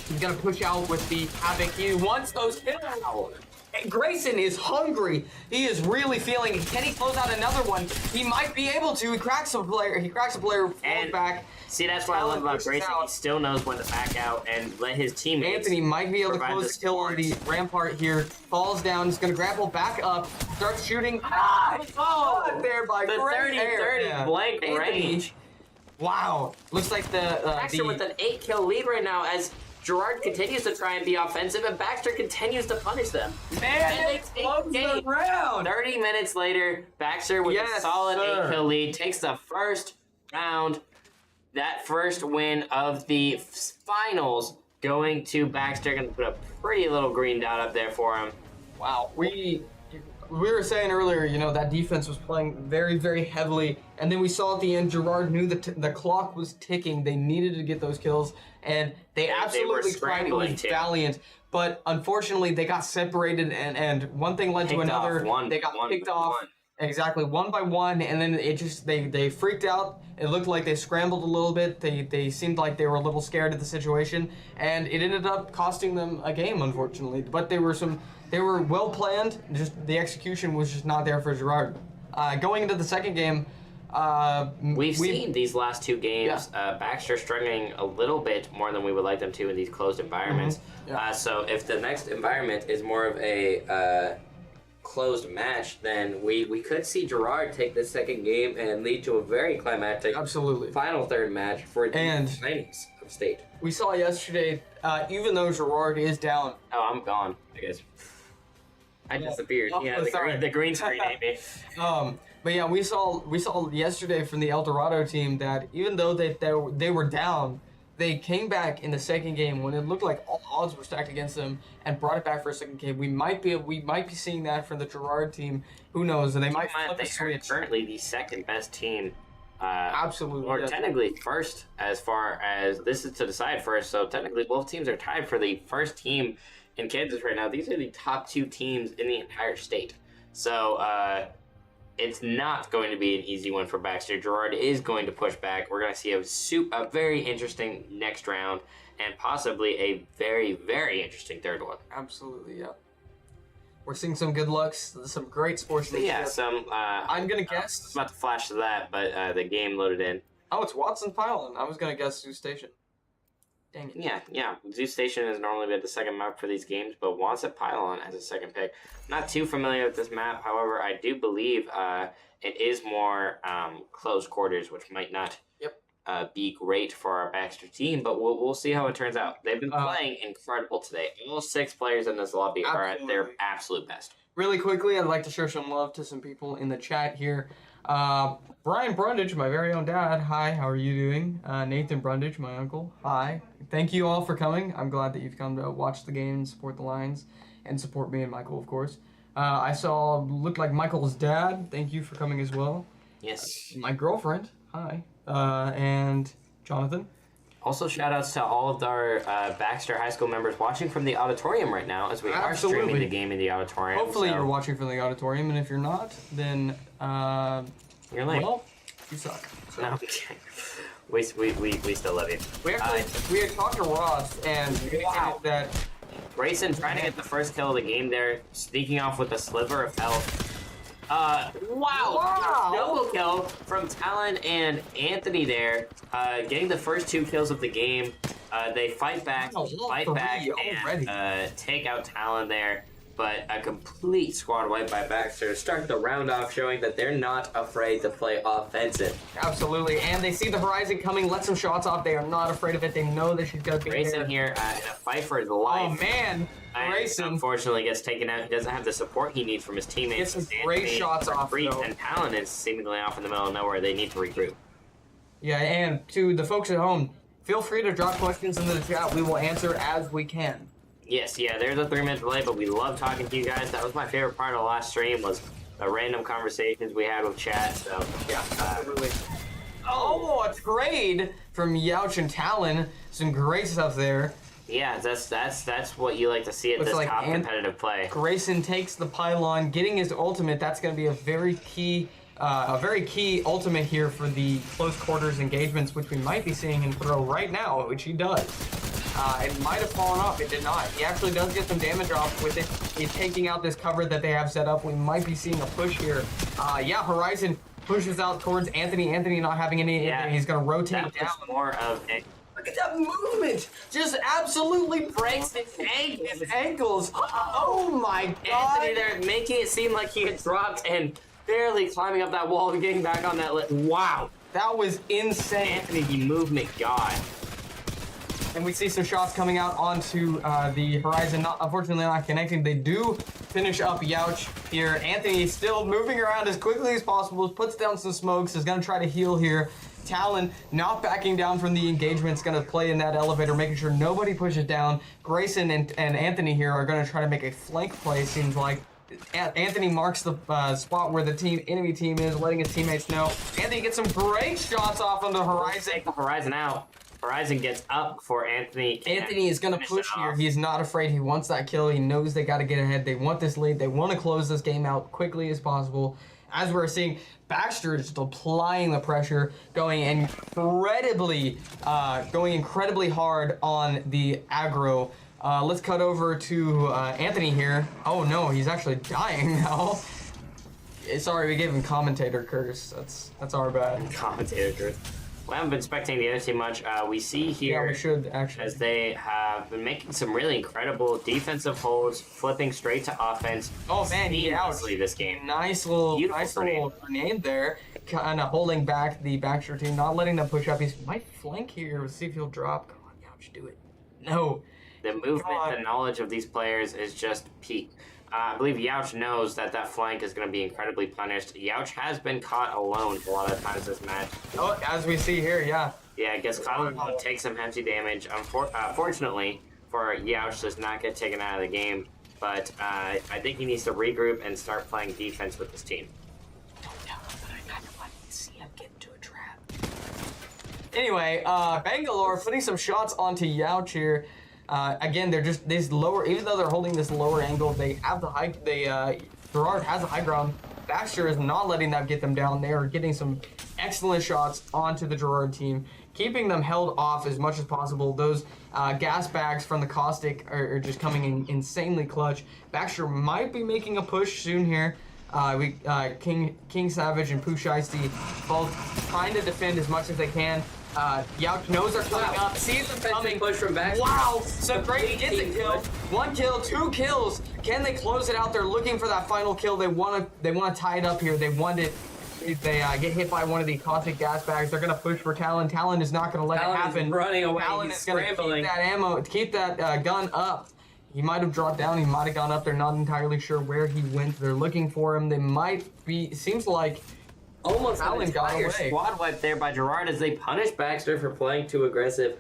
He's gonna push out with the Havoc. He wants those kills. Grayson is hungry. He is really feeling it. Can he close out another one? He might be able to. He cracks a player. And back. See, that's what I love about Grayson. He still knows when to back out and let his teammates. Anthony might be able to close the kill on the Rampart here. Falls down. He's gonna grapple back up. Starts shooting. Oh, there by the 30-30 blank range. Wow. Looks like Baxter with an 8-kill lead right now as Gerard continues to try and be offensive, and Baxter continues to punish them. Man, they take the round. 30 minutes later, Baxter with a solid 8-kill lead takes the first round. That first win of the finals going to Baxter. Going to put a pretty little green dot up there for him. Wow. We were saying earlier, you know, that defense was playing very, very heavily, and then we saw at the end Gerard knew that the clock was ticking. They needed to get those kills, and they absolutely tried. It was valiant, but unfortunately they got separated, and one thing led to another. They got picked off. Exactly, one by one, and then it just they freaked out. It looked like they scrambled a little bit. They seemed like they were a little scared of the situation, and it ended up costing them a game, unfortunately. But they were well planned. Just the execution was just not there for Gerard. Going into the second game, we've seen these last two games. Baxter struggling a little bit more than we would like them to in these closed environments. So if the next environment is more of a closed match, then we could see Gerard take this second game and lead to a very climactic final third match for the finals of state. We saw yesterday, even though Gerard is down. Oh, I'm gone, I guess. I disappeared. Yeah, the green screen ate me. But yeah, we saw yesterday from the El Dorado team that even though they were down, they came back in the second game when it looked like all odds were stacked against them and brought it back for a second game. We might be seeing that from the Gerard team. Who knows? And they might flip a switch. Currently the second best team. Absolutely. Or technically first, as far as this is to decide first. So technically both teams are tied for the first team in Kansas right now. These are the top two teams in the entire state. So it's not going to be an easy one for Baxter. Gerard is going to push back. We're going to see a very interesting next round and possibly a very, very interesting third one. Absolutely, yeah. We're seeing some good looks, some great sportsmanship. Yeah, some. I'm gonna guess. I was about to flash to that, but the game loaded in. Oh, it's Watson Pylon. I was gonna guess Zoo Station. Dang it. Yeah. Zoo Station has normally been the second map for these games, but Watson Pylon as a second pick. Not too familiar with this map, however, I do believe it is more close quarters, which might not be great for our Baxter team, but we'll see how it turns out. They've been playing incredible today. All 6 players in this lobby are at their absolute best. Really quickly, I'd like to show some love to some people in the chat here. Brian Brundage, my very own dad. Hi, how are you doing? Nathan Brundage, my uncle. Hi. Thank you all for coming. I'm glad that you've come to watch the game, support the Lions, and support me and Michael, of course. I saw, looked like Michael's dad. Thank you for coming as well. Yes. My girlfriend. Hi. And Jonathan. Also, shout outs to all of our Baxter High School members watching from the auditorium right now, as we are streaming the game in the auditorium. Hopefully you're watching from the auditorium, and if you're not, then you're lame. Well, you suck. So. No, we still love you. We had talked to Ross, and wow, that Grayson trying to get the first kill of the game there, sneaking off with a sliver of health. Wow! Double kill from Talon and Anthony there, getting the first 2 kills of the game. They fight back, and take out Talon there. But a complete squad wipe by Baxter to start the round off, showing that they're not afraid to play offensive. Absolutely, and they see the Horizon coming, let some shots off. They are not afraid of it. They know that she's going to be Grayson there. here in a fight for his life. Oh, man. Grayson. Unfortunately gets taken out. He doesn't have the support he needs from his teammates. Gets some great shots off, though. And Talon is seemingly off in the middle of nowhere. They need to regroup. Yeah, and to the folks at home, feel free to drop questions into the chat. We will answer as we can. Yes, there's a 3-minute delay, but we love talking to you guys. That was my favorite part of the last stream, was the random conversations we had with chat. So yeah, absolutely. Oh, a trade from Youch and Talon. Some great stuff there. Yeah, that's what you like to see at this top competitive play. Grayson takes the pylon, getting his ultimate. That's going to be a very key ultimate here for the close quarters engagements, which we might be seeing him throw right now, which he does. It might have fallen off. It did not. He actually does get some damage off with it. He's taking out this cover that they have set up. We might be seeing a push here. Horizon pushes out towards Anthony. Anthony not having any. Yeah, he's going to rotate down. More of a... Look at that movement! Just absolutely breaks his ankles. Oh my God! Anthony there making it seem like he had dropped and barely climbing up that wall and getting back on that lip. Wow, that was insane. Anthony, the movement god. And we see some shots coming out onto the Horizon. Unfortunately not connecting. They do finish up Youch here. Anthony is still moving around as quickly as possible. Puts down some smokes. Is going to try to heal here. Talon not backing down from the engagement. Is going to play in that elevator, making sure nobody pushes down. Grayson and Anthony here are going to try to make a flank play, seems like. Anthony marks the spot where the enemy team is, letting his teammates know. Anthony gets some great shots off on the Horizon. Take the Horizon out. Horizon gets up before Anthony. Anthony is going to push here. He's not afraid. He wants that kill. He knows they got to get ahead. They want this lead. They want to close this game out quickly as possible. As we're seeing, Baxter is just applying the pressure, going incredibly hard on the aggro. Let's cut over to Anthony here. Oh no, he's actually dying now. Sorry, we gave him commentator curse. That's our bad. Commentator curse. We haven't been spectating the other team much. We see here, yeah, we should actually, as they have been making some really incredible defensive holds, flipping straight to offense. Oh man, seamlessly this game. Nice little grenade there, kind of holding back the Baxter team, not letting them push up. He might flank here. Let's see if he'll drop. Come on, Youch, do it. No. The movement, the knowledge of these players is just peak. I believe Youch knows that flank is going to be incredibly punished. Youch has been caught alone a lot of times this match. Oh, as we see here, yeah. Yeah, gets caught alone, takes some hefty damage. Fortunately for Youch, does not get taken out of the game. But I think he needs to regroup and start playing defense with his team. Don't tell him, but I kind of want to see him get into a trap. Anyway, Bangalore putting some shots onto Youch here. Again, they're just this lower, even though they're holding this lower angle, they have the high, Gerard has the high ground. Baxter is not letting that get them down. They are getting some excellent shots onto the Gerard team, keeping them held off as much as possible. Those gas bags from the Caustic are just coming in insanely clutch. Baxter might be making a push soon here. King Savage and Pooh Shiesty both trying to defend as much as they can. Youch knows they're coming up, sees them coming. Push from Baxter. Wow! So great gets a kill. 1 kill, 2 kills. Can they close it out? They're looking for that final kill. They want to tie it up here. They want it. If they get hit by one of the Caustic gas bags, they're going to push for Talon. Talon is not going to let it happen. Is running away. Talon He's is going to scrambling. keep that ammo, keep that gun up. He might have dropped down. He might have gone up. They're not entirely sure where he went. They're looking for him. They might be. Seems like almost an Talon got entire away. squad wipe there by Gerard as they punish Baxter for playing too aggressive.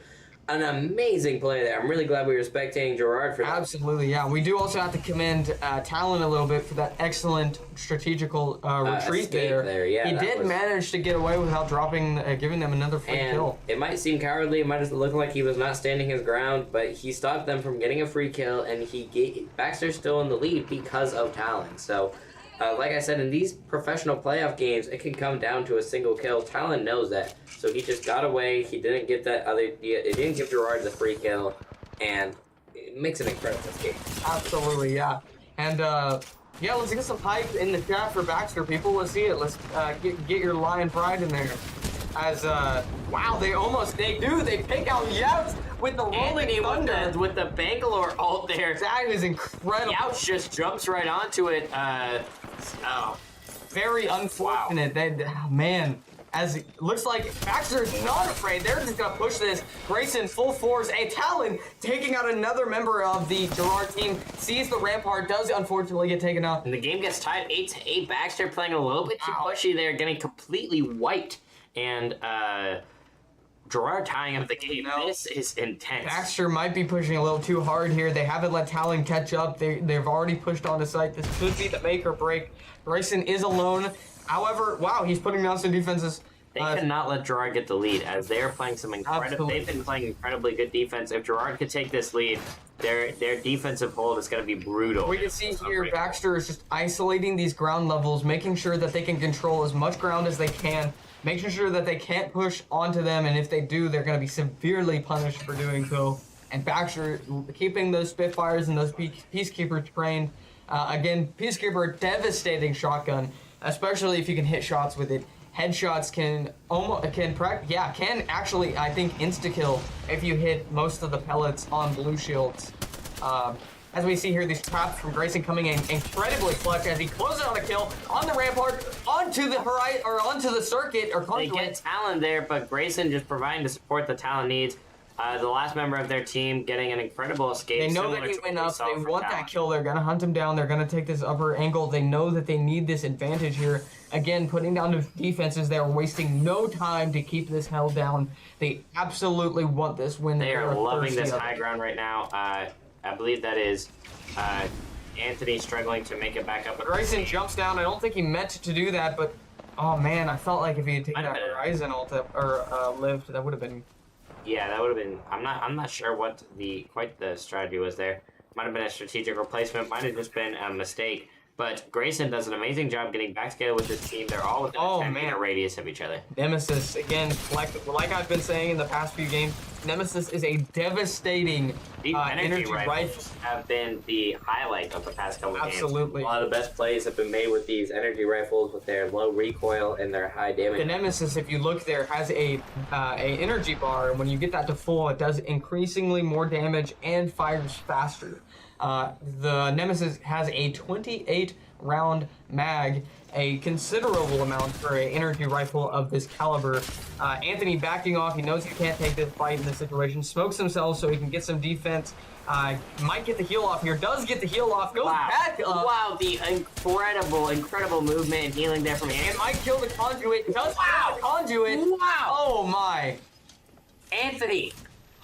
An amazing play there. I'm really glad we were spectating Gerard for that. Absolutely, yeah. We do also have to commend Talon a little bit for that excellent strategical retreat escape there. Yeah, he that did was- manage to get away without dropping, giving them another free And kill. it might seem cowardly, it might just look like he was not standing his ground, but he stopped them from getting a free kill, and Baxter's still in the lead because of Talon. So, like I said, in these professional playoff games, it can come down to a single kill. Talon knows that, so he just got away. He didn't get that other. It didn't give Gerard the free kill, and it makes an incredible escape. Absolutely, yeah. And yeah, let's get some hype in the chat for Baxter, people. Let's see it. Let's get your lion pride in there. As wow, they pick out Youch with the rolling Anthony thunder. with the Bangalore ult there. That is incredible. Youch just jumps right onto it. Very unfortunate. Man, as it looks like Baxter is not afraid. They're just gonna push this. Grayson full force. A Talon taking out another member of the Gerard team. Sees the rampart. Does unfortunately get taken out. And the game gets tied 8-8. Baxter playing a little bit too Wow. pushy there, getting completely wiped. And Gerard tying up the game. No. This is intense. Baxter might be pushing a little too hard here. They haven't let Talon catch up. They've already pushed onto site. This could be the make or break. Grayson is alone. However, wow, he's putting down some defenses. They cannot let Gerard get the lead as they're playing some incredible. Absolutely. They've been playing incredibly good defense. If Gerard could take this lead, their defensive hold is going to be brutal. We can see here Baxter is just isolating these ground levels, making sure that they can control as much ground as they can, making sure that they can't push onto them, and if they do, they're going to be severely punished for doing so. And Baxter keeping those Spitfires and those Peacekeepers trained. Again, Peacekeeper, devastating shotgun, especially if you can hit shots with it. Headshots can actually, I think, insta-kill if you hit most of the pellets on blue shields. As we see here, these traps from Grayson coming in incredibly clutch as he closes on a kill on the rampart, onto the horizon, or onto the circuit, or They conduit. get Talon there, but Grayson just providing the support that Talon needs. The last member of their team getting an incredible escape. They know similar that he to what went we up. saw They from want Talon. that kill. They're going to hunt him down. They're going to take this upper angle. They know that they need this advantage here. Again, putting down the defenses. They're wasting no time to keep this held down. They absolutely want this win. They are They're loving thirsty this of it. high ground right now. I believe that is Anthony struggling to make it back up. Grayson jumps down. I don't think he meant to do that, but oh man, I felt like if he had taken Might have that been. horizon ult or lived, that would have been. Yeah, that would have been. I'm not sure what quite the strategy was there. Might have been a strategic replacement. Might have just been a mistake. But Grayson does an amazing job getting back together with his team. They're all within a 10-meter radius of each other. Nemesis, again, like I've been saying in the past few games, Nemesis is a devastating These energy rifles rifle. have been the highlight of the past couple games. Absolutely. A lot of the best plays have been made with these energy rifles with their low recoil and their high damage. The Nemesis, if you look there, has a energy bar, and when you get that to full, it does increasingly more damage and fires faster. The Nemesis has a 28-round mag, a considerable amount for an energy rifle of this caliber. Anthony backing off. He knows he can't take this fight in this situation. Smokes himself so he can get some defense. Might get the heal off here. Does get the heal off. Goes back up. Wow, the incredible movement and healing there from Anthony. And might kill the conduit. Does kill the conduit. Wow. Oh my. Anthony.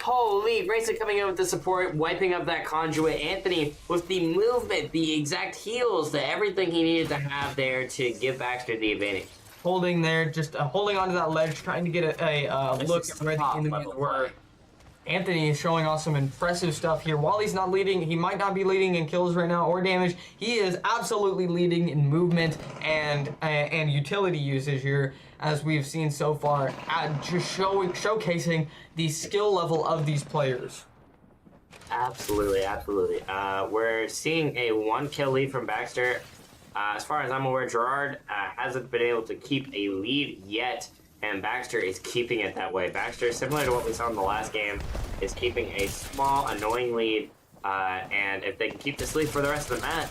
Holy, Grayson coming in with the support, wiping up that conduit. Anthony with the movement, the exact heals, everything he needed to have there to give Baxter the advantage. Holding there, just holding onto that ledge, trying to get a This look is at where the top enemies level were. play. Anthony is showing off some impressive stuff here. While he's not leading, he might not be leading in kills right now or damage. He is absolutely leading in movement and utility usage here, as we've seen so far, just showcasing the skill level of these players. Absolutely. We're seeing a 1-kill lead from Baxter. As far as I'm aware, Gerard hasn't been able to keep a lead yet, and Baxter is keeping it that way. Baxter, similar to what we saw in the last game, is keeping a small, annoying lead, and if they can keep this lead for the rest of the match,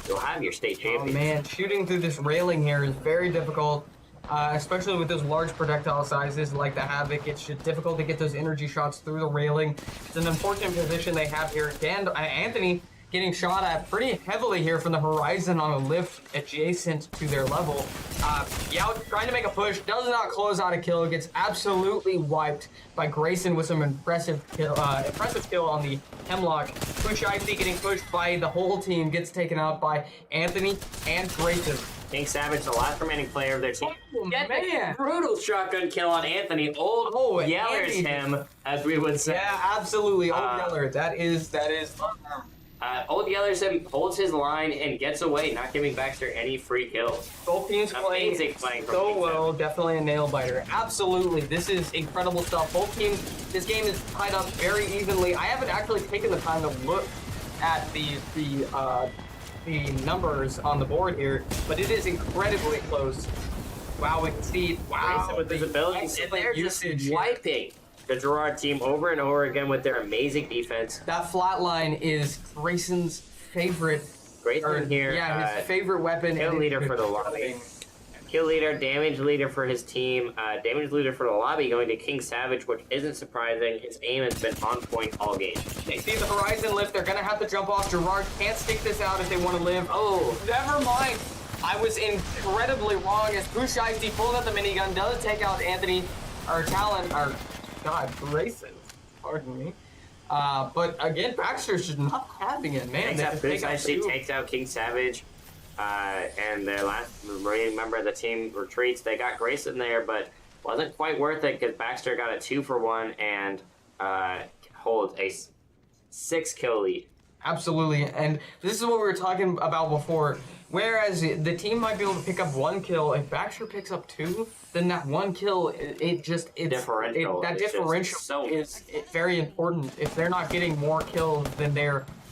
you'll have your state champion. Oh man, shooting through this railing here is very difficult, especially with those large projectile sizes like the Havoc. It's just difficult to get those energy shots through the railing. It's an important position they have here. Anthony getting shot at pretty heavily here from the horizon on a lift adjacent to their level. Yao trying to make a push, does not close out a kill, gets absolutely wiped by Grayson with some impressive kill on the Hemlock. Pushicy getting pushed by the whole team, gets taken out by Anthony and Grayson. King Savage, the last remaining player of their team. Oh, Get man. the brutal shotgun kill on Anthony. Old Yeller's him, as we would say. Yeah, absolutely. Old Yeller. That is. Old Yeller's him, holds his line and gets away, not giving Baxter any free kills. Both teams playing so well. Definitely a nail biter. Absolutely. This is incredible stuff. Both teams, this game is tied up very evenly. I haven't actually taken the time to look at the numbers on the board here, but it is incredibly close. Wow, we can see. Wow, with his abilities, and they're just wiping the Gerard team over and over again with their amazing defense. That flat line is Grayson's favorite. Grayson here. Yeah, his favorite weapon. Kill leader for the lobby. Kill leader, damage leader for his team, damage leader for the lobby going to King Savage, which isn't surprising. His aim has been on point all game. They see the horizon lift. They're going to have to jump off. Gerard can't stick this out if they want to live. Oh, never mind. I was incredibly wrong as Pushicy pulls out the minigun, does take out Anthony, or Talon, or Grayson. Pardon me. But again, Baxter's just not having it, man. Pushicy takes out King Savage. And their last remaining member of the team retreats. They got Grayson there, but wasn't quite worth it because Baxter got a 2-for-1 and holds a 6-kill lead. Absolutely, and this is what we were talking about before. Whereas the team might be able to pick up 1 kill, if Baxter picks up 2, then that 1 kill, that differential is very important. If they're not getting more kills than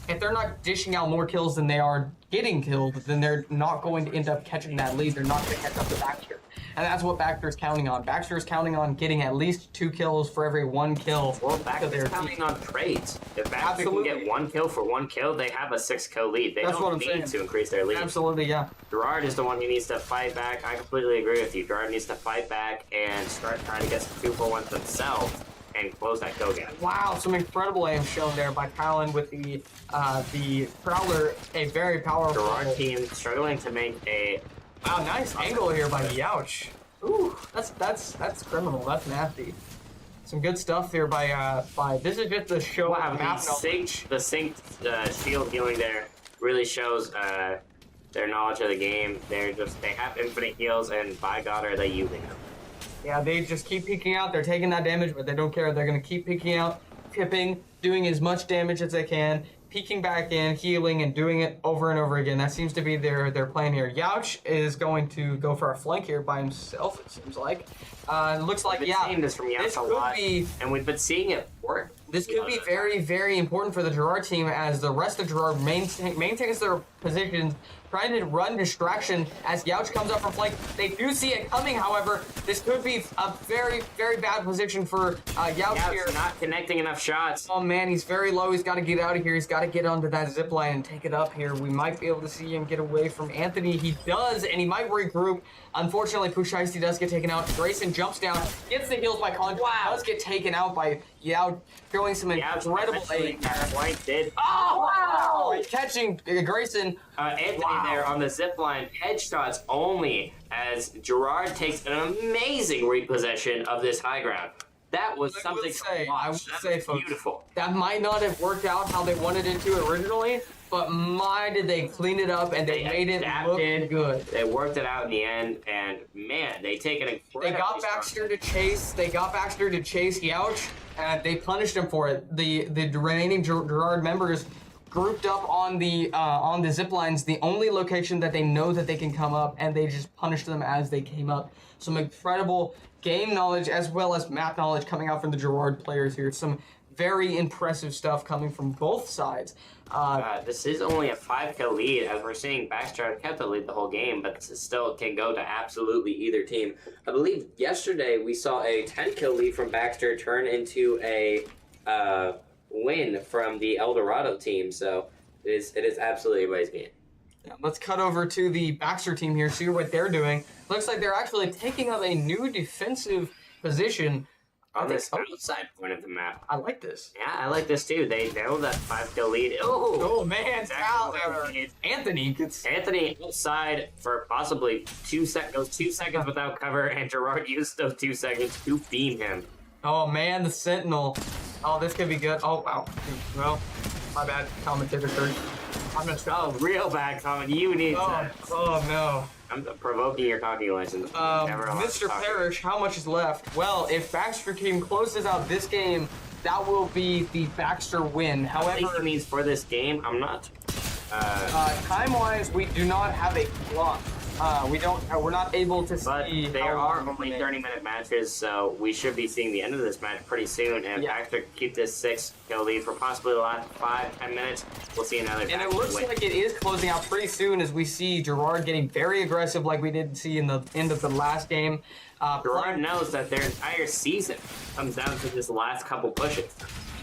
if they're not dishing out more kills than they are getting killed, then they're not going to end up catching that lead. They're not going to catch up to Baxter. And that's what Baxter's counting on. Baxter's counting on getting at least 2 kills for every 1 kill. Well, Baxter's counting on trades. If Baxter can get 1 kill for 1 kill, they have a 6-kill lead. They don't need to increase their lead. Absolutely, yeah. Gerard is the one who needs to fight back. I completely agree with you. Gerard needs to fight back and start trying to get some 2-for-1s himself and close that kill gap. Wow, some incredible aim shown there by Talon with the Prowler, a very powerful. Gerard team struggling to make a nice angle here by Youch. Ooh, that's criminal. That's nasty. Some good stuff here by this is just the show. Wow, the synced shield healing there really shows their knowledge of the game. They have infinite heals, and by God, are they using them? Yeah, they just keep peeking out. They're taking that damage, but they don't care. They're going to keep peeking out, tipping, doing as much damage as they can, peeking back in, healing, and doing it over and over again. That seems to be their plan here. Youch is going to go for a flank here by himself, it seems like. It looks like, we've been seeing this from Youch a lot, and we've been seeing it work. This could be very, very important for the Gerard team as the rest of Gerard maintains their positions, trying to run distraction as Youch comes up from flank. They do see it coming, however. This could be a very, very bad position for Youch here. Not connecting enough shots. Oh man, he's very low. He's got to get out of here. He's got to get onto that zip line and take it up here. We might be able to see him get away from Anthony. He does, and he might regroup. Unfortunately, Pushicy does get taken out. Grayson jumps down, gets the heals by Conjure. Wow. Does get taken out by Youch, throwing some incredible aim. Oh, wow! Catching Grayson. Anthony there on the zip line, headshots only, as Gerard takes an amazing repossession of this high ground. That was I something would say, folks, beautiful. that might not have worked out how they wanted it to originally, but my did they clean it up and they made it look good. They worked it out in the end, and man, they take an incredible. They got Baxter to chase. They got Baxter to chase Youch, and they punished him for it. The remaining Gerard members grouped up on the zip lines, the only location that they know that they can come up, and they just punished them as they came up. Some incredible game knowledge as well as map knowledge coming out from the Gerard players here. Some very impressive stuff coming from both sides. This is only a 5-kill lead, as we're seeing Baxter kept the lead the whole game, but this still can go to absolutely either team. I believe yesterday we saw a 10-kill lead from Baxter turn into a win from the El Dorado team, so it is absolutely anybody's game. Yeah, let's cut over to the Baxter team here, see what they're doing. Looks like they're actually taking up a new defensive position On this outside point of the map. I like this. Yeah, I like this too. They nailed that 5-kill lead. Oh man, Anthony gets Anthony outside for possibly 2 seconds. Goes 2 seconds without cover, and Gerard used those 2 seconds to beam him. Oh man, the Sentinel. Oh, this could be good. Oh wow. Well, my bad. Commentator third. I'm gonna Oh, real bad comment. You need that. Oh no. I'm provoking your talking license. Mr. Parrish, how much is left? Well, if Baxter team closes out this game, that will be the Baxter win. However, I think it means for this game, I'm not. Time-wise, we do not have a clock. We're not able to But see. there are only 30-minute matches, so we should be seeing the end of this match pretty soon. And Baxter can keep this 6-kill lead for possibly the last 5-10 minutes. We'll see another. And it looks like it is closing out pretty soon as we see Gerard getting very aggressive, like we did see in the end of the last game. Gerard knows that their entire season comes down to this last couple pushes.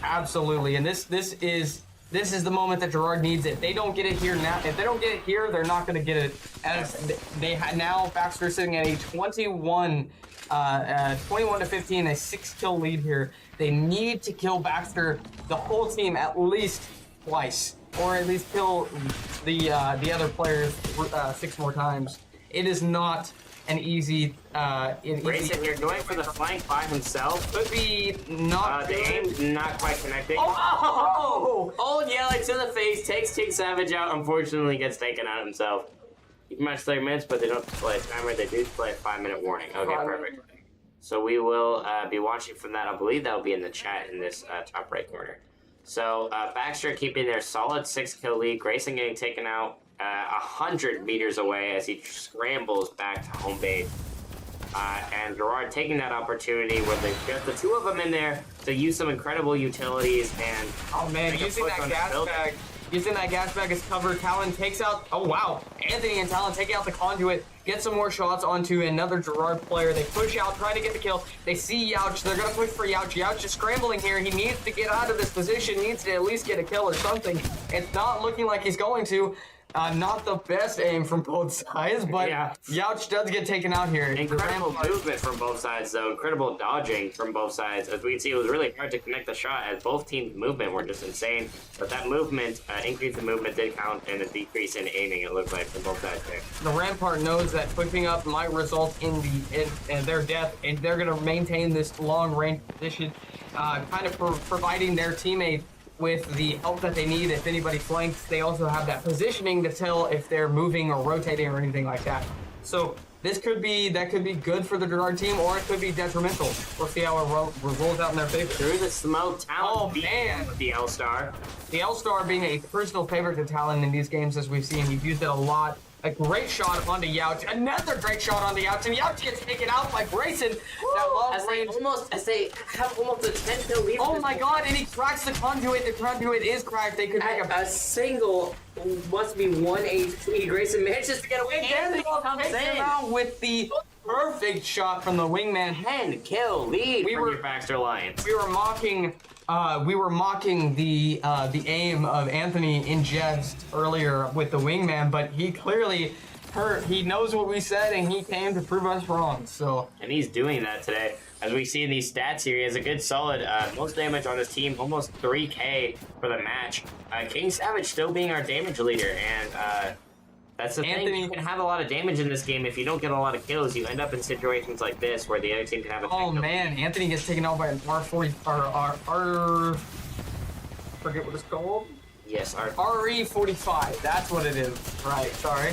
Absolutely, and this is the moment that Gerard needs it. They don't get it here now. If they don't get it here, they're not going to get it. As they now Baxter sitting at a 21 to 15, a 6-kill lead here. They need to kill Baxter, the whole team, at least twice, or at least kill the other players 6 more times. It is not an easy. Grayson, you're going for the flank by himself. Could be not. The aim's not quite connecting. Oh! Old Yeller to the face, takes King Savage out, unfortunately gets taken out himself. Keep match 30 minutes, but they don't play a timer. They do play a 5-minute warning. Okay, perfect. So we will be watching from that. I believe that will be in the chat in this top right corner. So Baxter keeping their solid 6-kill lead. Grayson getting taken out 100 meters away as he scrambles back to home base. And Gerard taking that opportunity where they get the 2 of them in there to use some incredible utilities and using that gas bag as cover. Talon takes out. Oh wow, Anthony and Talon taking out the conduit. Get some more shots onto another Gerard player. They push out, trying to get the kill. They see Youch. They're gonna push for Youch. Youch is scrambling here. He needs to get out of this position. Needs to at least get a kill or something. It's not looking like he's going to. Not the best aim from both sides, but Youch does get taken out here. Incredible movement from both sides, though. Incredible dodging from both sides. As we can see, it was really hard to connect the shot as both teams' movement were just insane. But that movement, increase in movement did count, and a decrease in aiming, it looked like, from both sides there. The Rampart knows that pushing up might result in their death, and they're going to maintain this long-range position, kind of providing their teammate with the help that they need. If anybody flanks, they also have that positioning to tell if they're moving or rotating or anything like that. So that could be good for the Gerard team, or it could be detrimental. We'll see how it rolls out in their favor. Through the smoke, Talon with the L-Star. The L-Star being a personal favorite to Talon in these games, as we've seen. He's used it a lot. A great shot onto Youch. Another great shot onto Youch. And Youch gets taken out by Grayson. That long range. As they have almost a 10-kill lead. Oh my god, and he cracks the conduit. The conduit is cracked. They could make a single, must be 1 HP. Grayson manages to get away. Anthony comes in out with the perfect shot from the wingman. 10-kill lead from your Baxter Alliance. We were mocking the aim of Anthony in jest earlier with the wingman, but he clearly he knows what we said, and he came to prove us wrong. So, and he's doing that today. As we see in these stats here, he has a good solid most damage on his team, almost 3K for the match. King Savage still being our damage leader, and That's the thing. Anthony- You can have a lot of damage in this game if you don't get a lot of kills. You end up in situations like this where the other team can have a. Oh man, Anthony gets taken out by an R40 R. Forget what it's called. Yes, our RE45. That's what it is. Right. Sorry.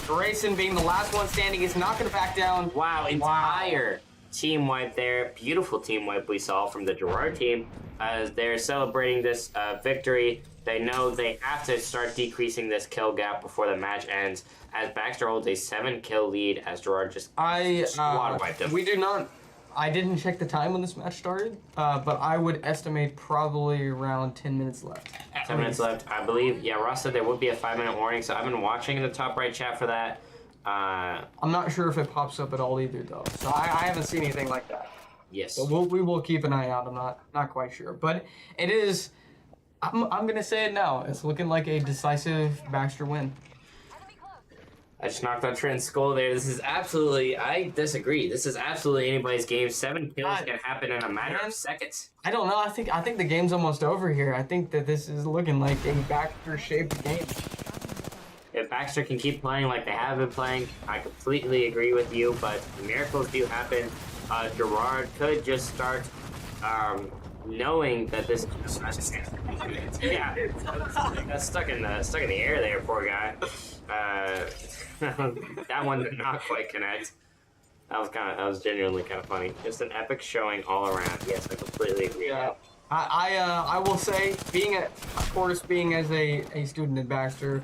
Grayson being the last one standing is not going to back down. wow, entire team wipe there. Beautiful team wipe we saw from the Gerard team as they're celebrating this victory. They know they have to start decreasing this kill gap before the match ends as Baxter holds a 7-kill lead as Gerard just squad wiped him. We do not. I didn't check the time when this match started, but I would estimate probably around 10 minutes left. 10 minutes left, I believe. Yeah, Ross said there would be a 5-minute warning, so I've been watching in the top right chat for that. I'm not sure if it pops up at all either, though. So I haven't seen anything like that. Yes. So we will keep an eye out. I'm not quite sure, but it is. I'm gonna say it now. It's looking like a decisive Baxter win. I just knocked out Trent's skull there. This is absolutely, I disagree. This is absolutely anybody's game. 7 kills can happen in a matter of seconds. I don't know. I think the game's almost over here. I think that this is looking like a Baxter-shaped game. If Baxter can keep playing like they have been playing, I completely agree with you, but miracles do happen. Gerard could just start knowing that this yeah, that's stuck in the air there, poor guy. That one did not quite connect. That was genuinely kind of funny. Just an epic showing all around. Yes, I completely agree. Yeah. I will say, of course, being as a student in Baxter,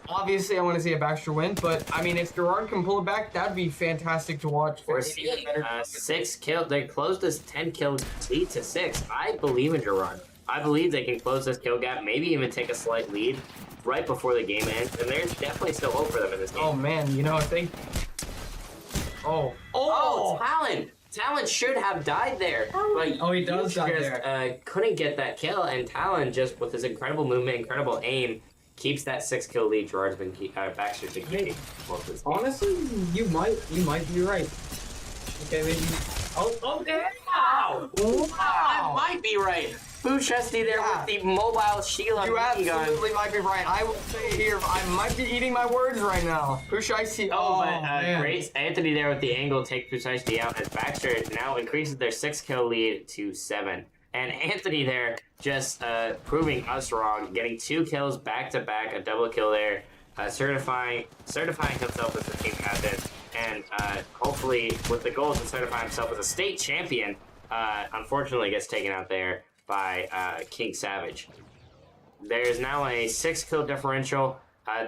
obviously I want to see a Baxter win, but I mean, if Gerard can pull it back, that'd be fantastic to watch. We're seeing 6 kills. They closed this 10-kill lead to 6. I believe in Gerard. I believe they can close this kill gap, maybe even take a slight lead right before the game ends, and there's definitely still hope for them in this game. Oh man, you know, I think. Oh, Talon! Talon should have died there. But he does die there. Couldn't get that kill, and Talon just with his incredible movement, incredible aim, keeps that 6-kill lead. Gerard's been Baxter's been keeping most of this game. Honestly, you might be right. Okay, maybe. Oh, damn! Wow! I might be right. Boo Chesty there with the mobile Sheila You machine gun. absolutely might be right. I will say here, I might be eating my words right now. Pusheisty. Man. Great. Anthony there with the angle takes Pusheisty out as Baxter now increases their 6-kill lead to 7. And Anthony there just proving us wrong, getting 2 kills back to back, a double kill there, certifying himself as the team captain, and hopefully with the goal to certify himself as a state champion. Unfortunately, gets taken out there by King Savage. There's now a 6-kill differential.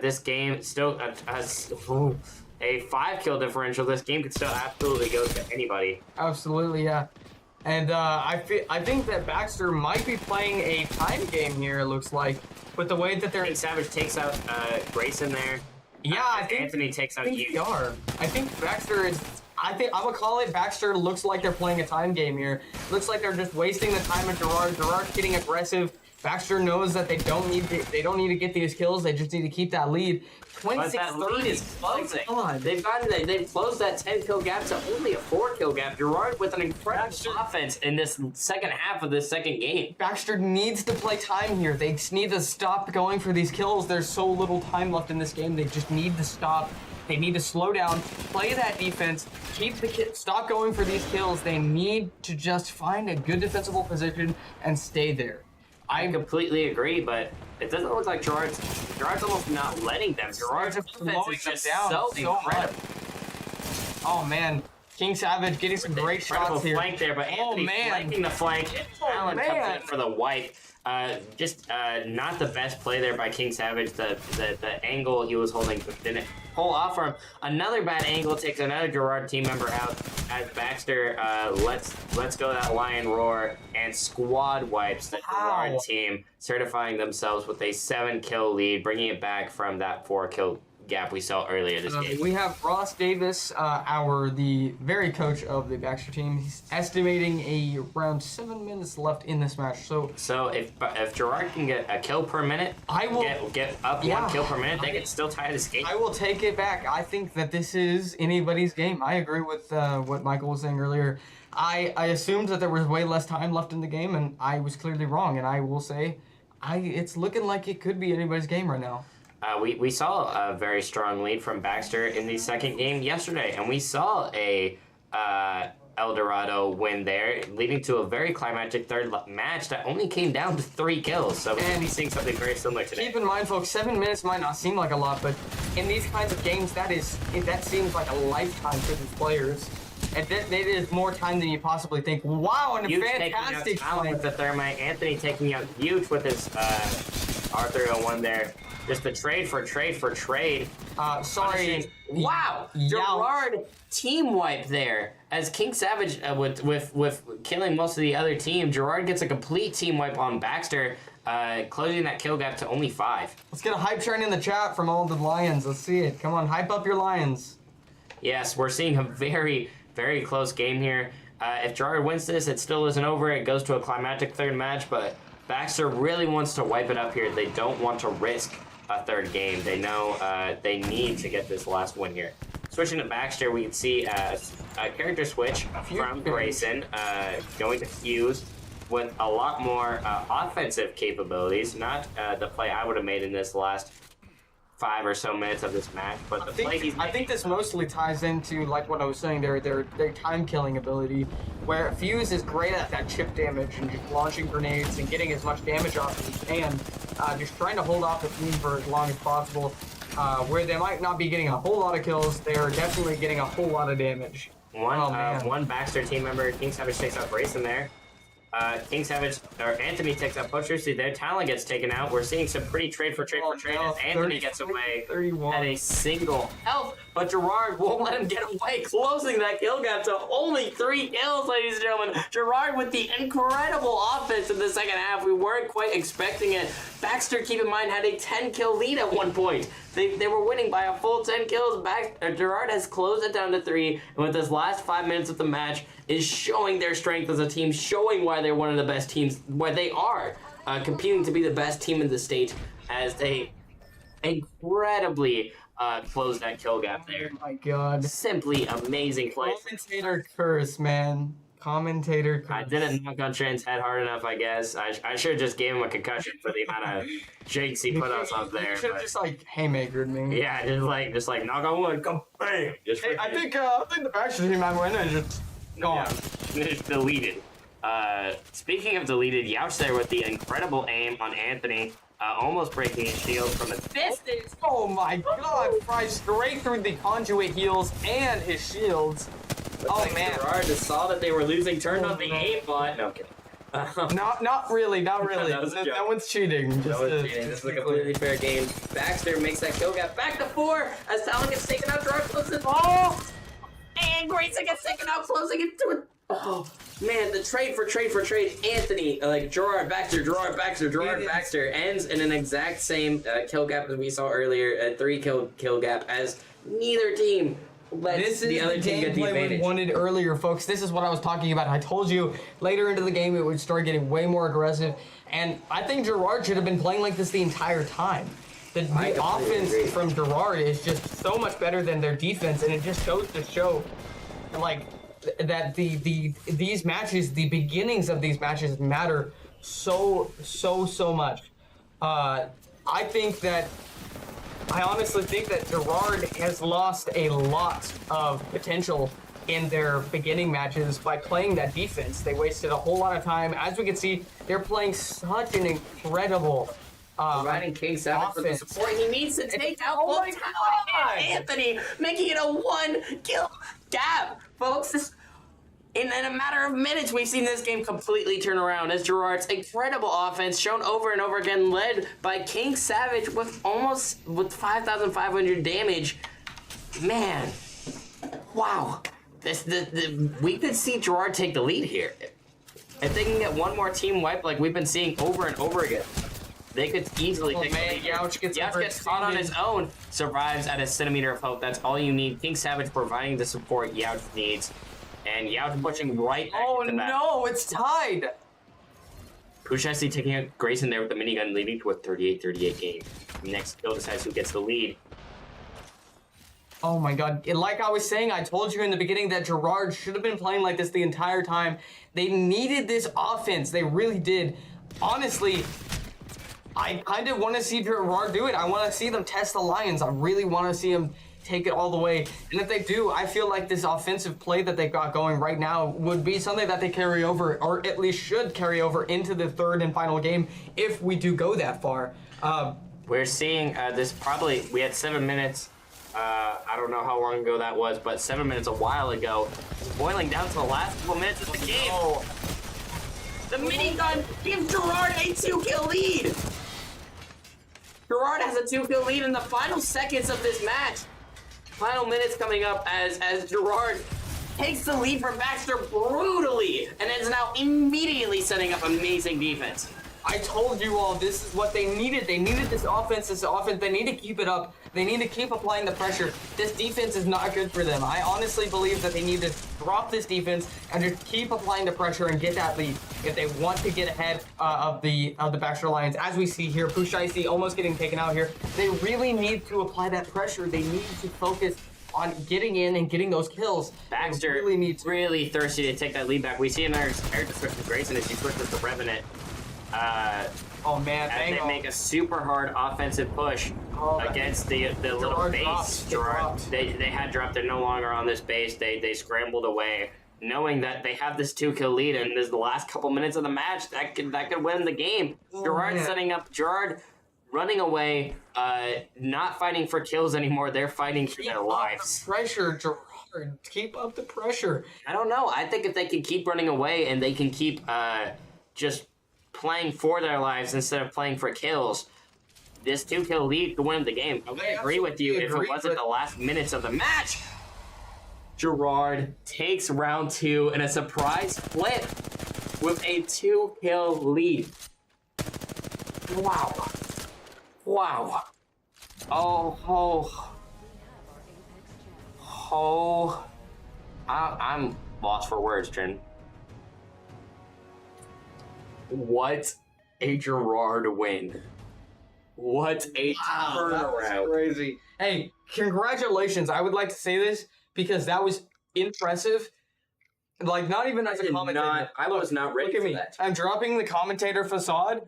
This game still has a 5-kill differential. This game could still absolutely go to anybody. Absolutely, yeah. And I think that Baxter might be playing a time game here. It looks like, with the way that they're. King Savage takes out Grayson there. Yeah, I think Anthony takes out you. they are. I think Baxter is. I'm gonna call it. Baxter looks like they're playing a time game here. Looks like they're just wasting the time at Gerard. Gerard's getting aggressive. Baxter knows that they don't need to get these kills. They just need to keep that lead. 26-30 that lead is closing. God. They've closed that 10-kill gap to only a 4-kill gap. Gerard with an incredible offense in this second half of this second game. Baxter needs to play time here. They just need to stop going for these kills. There's so little time left in this game. They just need to stop. They need to slow down, play that defense, stop going for these kills. They need to just find a good defensible position and stay there. I completely agree, but it doesn't look like Gerard's almost not letting them. Gerard's offense is just so incredible. Oh man, King Savage getting some great shots here. Flank there, but Anthony flanking the flank. Allen comes in for the wipe. Not the best play there by King Savage. The angle he was holding didn't pull off for him. Another bad angle takes another Gerard team member out as Baxter lets go that lion roar and squad wipes the Gerard team, certifying themselves with a 7-kill lead, bringing it back from that 4-kill gap we saw earlier this game. We have Ross Davis, the very coach of the Baxter team. He's estimating around 7 minutes left in this match. So if Gerard can get a kill per minute, I will get up 1 kill per minute. They can still tie this game. I will take it back. I think that this is anybody's game. I agree with what Michael was saying earlier. I assumed that there was way less time left in the game, and I was clearly wrong. And I will say, it's looking like it could be anybody's game right now. we saw a very strong lead from Baxter in the second game yesterday, and we saw a El Dorado win there, leading to a very climactic third match that only came down to 3 kills. So we're going to be seeing something very similar today. Keep in mind, folks, 7 minutes might not seem like a lot, but in these kinds of games, that seems like a lifetime for these players. And it is more time than you possibly think. Wow, and a Huge fantastic play with the thermite. Anthony taking out huge with his R301 there. Just a trade for trade. Sorry. Wow, Gerard team wipe there. As King Savage with killing most of the other team, Gerard gets a complete team wipe on Baxter, closing that kill gap to only 5. Let's get a hype train in the chat from all the Lions. Let's see it. Come on, hype up your Lions. Yes, we're seeing a very, very close game here. If Gerard wins this, it still isn't over. It goes to a climactic third match, but Baxter really wants to wipe it up here. They don't want to risk a third game. They know they need to get this last win here. Switching to Baxter, we can see a character switch from Grayson going to Fuse with a lot more offensive capabilities. Not the play I would have made in this last 5 or so minutes of this match, but the play he's making. I think this mostly ties into, like what I was saying, their time killing ability, where Fuse is great at that chip damage and just launching grenades and getting as much damage off as he can, just trying to hold off the team for as long as possible. Where they might not be getting a whole lot of kills, they're definitely getting a whole lot of damage. One Baxter team member, King Savage, takes out Grayson there. King Savage, or Anthony takes out Butcher, see their talent gets taken out. We're seeing some pretty trade for trade as Anthony gets away 31. at a single health, but Gerard won't let him get away, closing that kill gap to only 3 kills, ladies and gentlemen. Gerard with the incredible offense in the second half. We weren't quite expecting it. Baxter, keep in mind, had a 10-kill lead at one point. They were winning by a full 10 kills. Gerard has closed it down to 3, and with this last 5 minutes of the match is showing their strength as a team, showing why they're one of the best teams, why they are competing to be the best team in the state, as they incredibly close that kill gap there. Oh my god. Simply amazing play. Commentator curse, man. Commentator curse. I didn't knock on Trent's head hard enough, I guess. I should have just gave him a concussion for the amount of jinx he put us up there. You should have just like haymakered me. Yeah, just like knock on wood, come bam. Just Hey, I think the Baxter team might win and just gone. Yeah, it's deleted. Speaking of deleted, Youch there with the incredible aim on Anthony, almost breaking his shield from a distance. Oh my god, fry straight through the conduit heals and his shields. Oh man. Gerard just saw that they were losing, turned on the aimbot. No, I'm kidding. Not really. That was a joke. No one's cheating. This is a completely fair game. Baxter makes that kill gap back to 4 as Talon gets taken out. Gerard closes it. Oh! And Grayson gets taken out, closing it to it. Oh, man, the trade for trade. Anthony, Gerard Baxter ends in an exact same kill gap as we saw earlier, a 3 kill gap, as neither team lets the other team get the advantage. We wanted earlier, folks. This is what I was talking about. I told you later into the game it would start getting way more aggressive, and I think Gerard should have been playing like this the entire time. The offense from Gerard is just so much better than their defense, and it just goes to show, like, that these matches, the beginnings of these matches matter so much. I honestly think that Gerard has lost a lot of potential in their beginning matches by playing that defense. They wasted a whole lot of time. As we can see, they're playing such an incredible providing King Savage for the support he needs to take out both Talon and Anthony, making it a 1-kill gap. Folks, in a matter of minutes, we've seen this game completely turn around as Gerard's incredible offense, shown over and over again, led by King Savage with 5,500 damage. Man, wow. We could see Gerard take the lead here. If they can get one more team wipe like we've been seeing over and over again, they could easily take the lead. Youch gets caught on his own, survives at a centimeter of hope. That's all you need. King Savage providing the support Youch needs. And Youch pushing right back into that. Oh no, it's tied! Pushesi taking out Grayson there with the minigun, leading to a 38-38 game. Next kill decides who gets the lead. Oh my god, like I was saying, I told you in the beginning that Gerard should have been playing like this the entire time. They needed this offense, they really did. Honestly, I kind of want to see Gerard do it. I want to see them test the Lions. I really want to see them take it all the way. And if they do, I feel like this offensive play that they've got going right now would be something that they carry over, or at least should carry over into the third and final game if we do go that far. We're seeing this probably, we had 7 minutes. I don't know how long ago that was, but 7 minutes a while ago. Boiling down to the last couple minutes of the game. Oh, The minigun gives Gerard a 2-kill lead. Gerard has a 2-kill lead in the final seconds of this match. Final minutes coming up as Gerard takes the lead from Baxter brutally and is now immediately setting up amazing defense. I told you all this is what they needed. They needed this offense. They need to keep it up. They need to keep applying the pressure. This defense is not good for them. I honestly believe that they need to drop this defense and just keep applying the pressure and get that lead if they want to get ahead of the Baxter Lions. As we see here, Pushaisi almost getting taken out here. They really need to apply that pressure. They need to focus on getting in and getting those kills. Baxter really thirsty to take that lead back. We see another air destruction Grayson as she switches to Revenant. Oh man, as they make a super hard offensive push against the little base. Gerard, they had dropped. They're no longer on this base. They scrambled away, knowing that they have this 2-kill lead, and this is the last couple minutes of the match that could win the game. Gerard setting up. Gerard running away, not fighting for kills anymore. They're fighting for their lives. The pressure, Gerard. Keep up the pressure. I don't know. I think if they can keep running away and they can keep just playing for their lives instead of playing for kills, this 2-kill lead could win the game. I would agree with you if it wasn't the last minutes of the match. Gerard takes round 2 in a surprise flip with a 2-kill lead. Wow. Wow. I'm lost for words, Trin. What a Gerard win. What a turnaround. That's crazy. Hey, congratulations. I would like to say this because that was impressive. Like, not even as a commentator. I was not ready Look at for me. that. I'm dropping the commentator facade.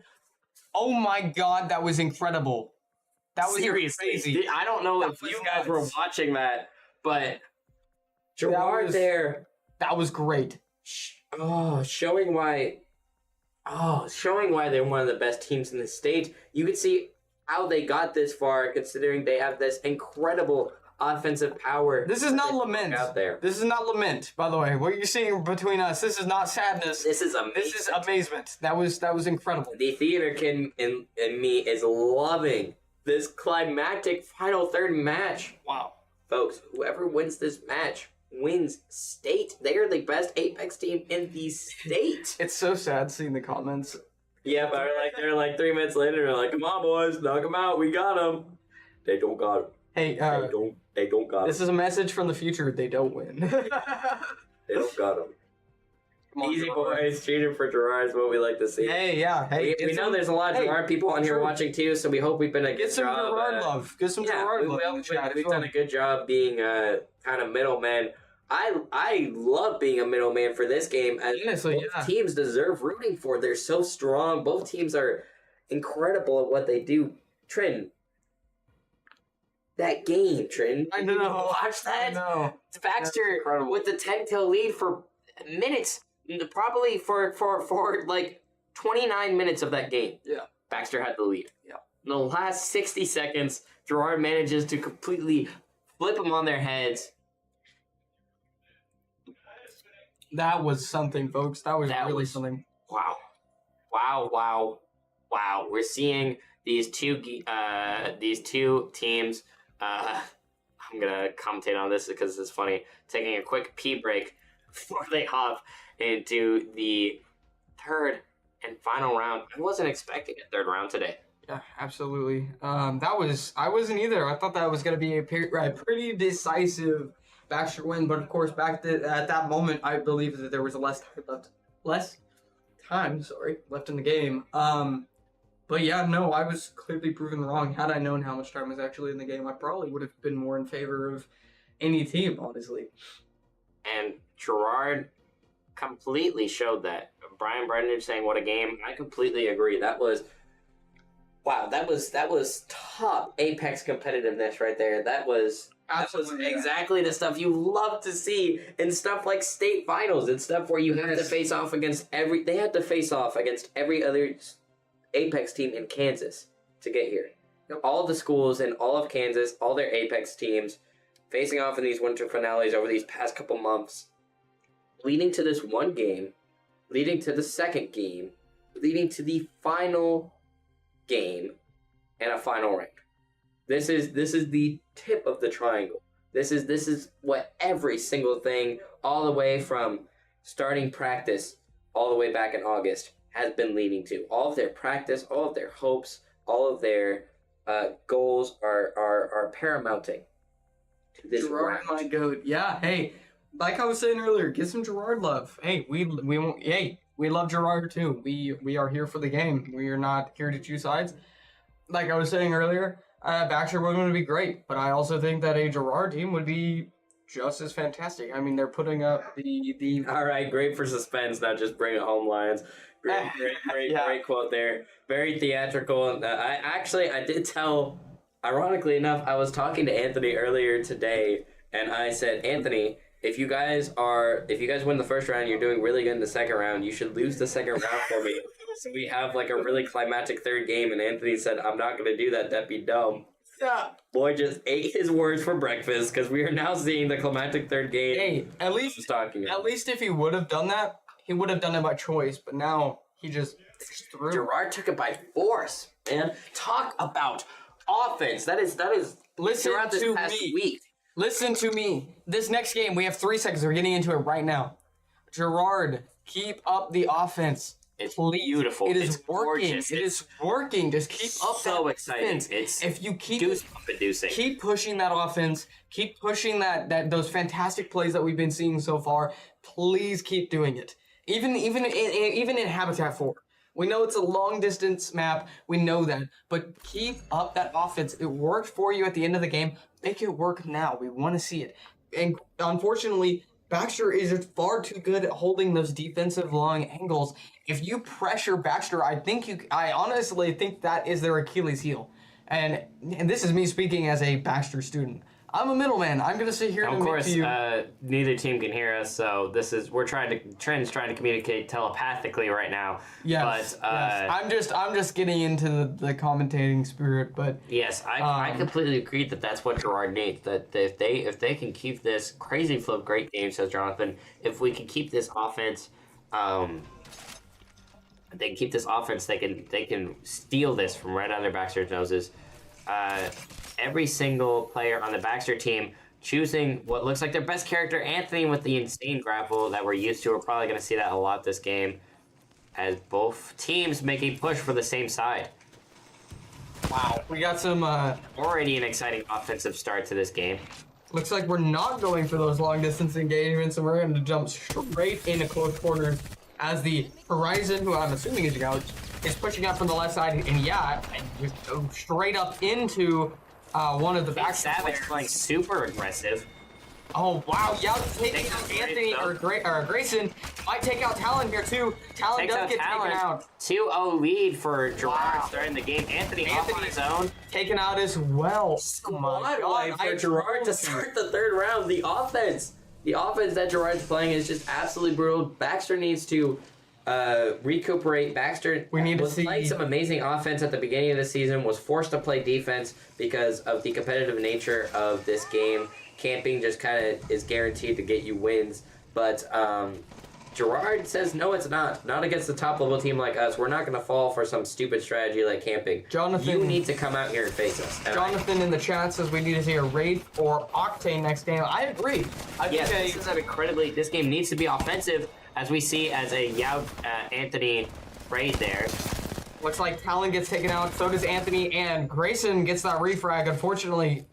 Oh my god, that was incredible. That was Seriously, crazy. I don't know if was you guys were nuts. watching that, but Gerard was- there. That was great. Showing why they're one of the best teams in the state. You can see how they got this far, considering they have this incredible offensive power. This is not lament. Out there. This is not lament, by the way. What you're seeing between us, this is not sadness. This is amazing. This is amazement. That was incredible. The theater kid in me is loving this climactic final third match. Wow. Folks, whoever wins this match wins state. They are the best Apex team in the state. It's so sad seeing the comments. Yeah, but they're like 3 minutes later, they're like, come on, boys, knock them out. We got them. They don't got them. Hey, They don't got this them. is a message from the future. They don't win. They don't got them. Come on, Easy Gerard. boys, cheating for Gerard is what we like to see. Hey, yeah. Hey, We know there's a lot of Gerard people on here true. watching too, so we hope we've been a Get good some job. Gerard love. Get some Gerard love. in the chat as We've well. done a good job being kind of middleman. I love being a middleman for this game. As Honestly, both yeah. teams deserve rooting for. They're so strong. Both teams are incredible at what they do. Trin, that game, Trin. I Did you know. watch that? No. Baxter incredible. with the 10-kill lead for minutes, probably for like 29 minutes of that game. Yeah. Baxter had the lead. Yeah. In the last 60 seconds, Gerard manages to completely flip them on their heads. That was something, folks. That was That really was- something. Wow. We're seeing these two teams. I'm gonna commentate on this because it's funny. Taking a quick pee break before they hop into the third and final round. I wasn't expecting a third round today. Yeah, absolutely. I wasn't either. I thought that was going to be a pretty decisive Baxter win, but of course, at that moment, I believe that there was less time left in the game. But yeah, no, I was clearly proven wrong. Had I known how much time was actually in the game, I probably would have been more in favor of any team, honestly. And Gerard completely showed that. Brian Brendan saying, what a game. I completely agree. That was Wow, that was top Apex competitiveness right there. That was Absolutely, yeah. exactly the stuff you love to see in stuff like state finals and stuff where you have to Yes. face off against they had to face off against every other Apex team in Kansas to get here. Yep. All the schools in all of Kansas, all their Apex teams facing off in these winter finales over these past couple months, leading to this one game, leading to the second game, leading to the final game and a final rank. This is the tip of the triangle. This is what every single thing, all the way from starting practice all the way back in August, has been leading to. All of their practice, all of their hopes, all of their goals are paramounting to this Gerard, round. my goat. Yeah, hey, like I was saying earlier, get some Gerard love. Hey, we love Gerard too. We are here for the game. We are not here to choose sides. Like I was saying earlier, Baxter was going to be great, but I also think that a Gerard team would be just as fantastic. I mean, they're putting up the All right, great for suspense. Now just bring it home, Lions. Great Yeah. quote there. Very theatrical. I did tell. Ironically enough, I was talking to Anthony earlier today, and I said, Anthony, if you guys win the first round, you're doing really good in the second round. You should lose the second round for me, so we have like a really climactic third game. And Anthony said, I'm not going to do that. That'd be dumb. yeah. Boy just ate his words for breakfast because we are now seeing the climactic third game. Hey, at I was least talking about. at least if he would have done that, he would have done it by choice. But now he just threw. Gerard took it by force, man. Talk about offense. That is Listen throughout this to past me. week. Listen to me. This next game, we have 3 seconds. We're getting into it right now. Gerard, keep up the offense. It's Please. beautiful. It is It's working. gorgeous. It is working. Just keep up so that exciting. offense. It's if you keep producing. keep pushing that offense, keep pushing that those fantastic plays that we've been seeing so far. Please keep doing it. Even in Habitat 4. We know it's a long distance map. We know that. But keep up that offense. It worked for you at the end of the game. Make it work now. We want to see it. And unfortunately, Baxter is far too good at holding those defensive long angles. If you pressure Baxter, I honestly think that is their Achilles heel. And this is me speaking as a Baxter student. I'm a middleman. I'm gonna sit here and Of admit course, to you. neither team can hear us, so we're trying to communicate telepathically right now. Yes, but yes. I'm just getting into the commentating spirit, but yes, I completely agree that's what Gerard needs. That if they can keep this crazy flow of great games, says Jonathan. If we can keep this offense, they can steal this from right under Baxter's noses. Every single player on the Baxter team choosing what looks like their best character, Anthony, with the insane grapple that we're used to. We're probably going to see that a lot this game as both teams make a push for the same side. wow, we got some. Already an exciting offensive start to this game. Looks like we're not going for those long distance engagements, and we're going to jump straight into close quarters as the Horizon, who I'm assuming is Gouch, is pushing up from the left side, and yeah, and just go straight up into one of the back Savage playing super aggressive. Oh wow, yeah, taking Takes out out Anthony Grace, or Grayson. Might take out Talon here too. Talon Takes does out get taken out. Talon. 2-0 lead for Gerard Wow. starting the game. Anthony off on his own. Taken out as well. Oh my Squad God, wipe for I Gerard to told you. start the third round. The offense that Gerard's playing is just absolutely brutal. Baxter needs to recuperate. Baxter We need to was see- playing some amazing offense at the beginning of the season, was forced to play defense because of the competitive nature of this game. Camping just kind of is guaranteed to get you wins, but Gerard says no, it's not. Not against the top level team like us. We're not going to fall for some stupid strategy like camping. Jonathan- you need to come out here and face us. And Jonathan in the chat says we need to see a raid or Octane next game. I agree. I think Yes, this game needs to be offensive, as we see as a Yao Anthony raid there. looks like Talon gets taken out. So does Anthony, and Grayson gets that refrag. Unfortunately,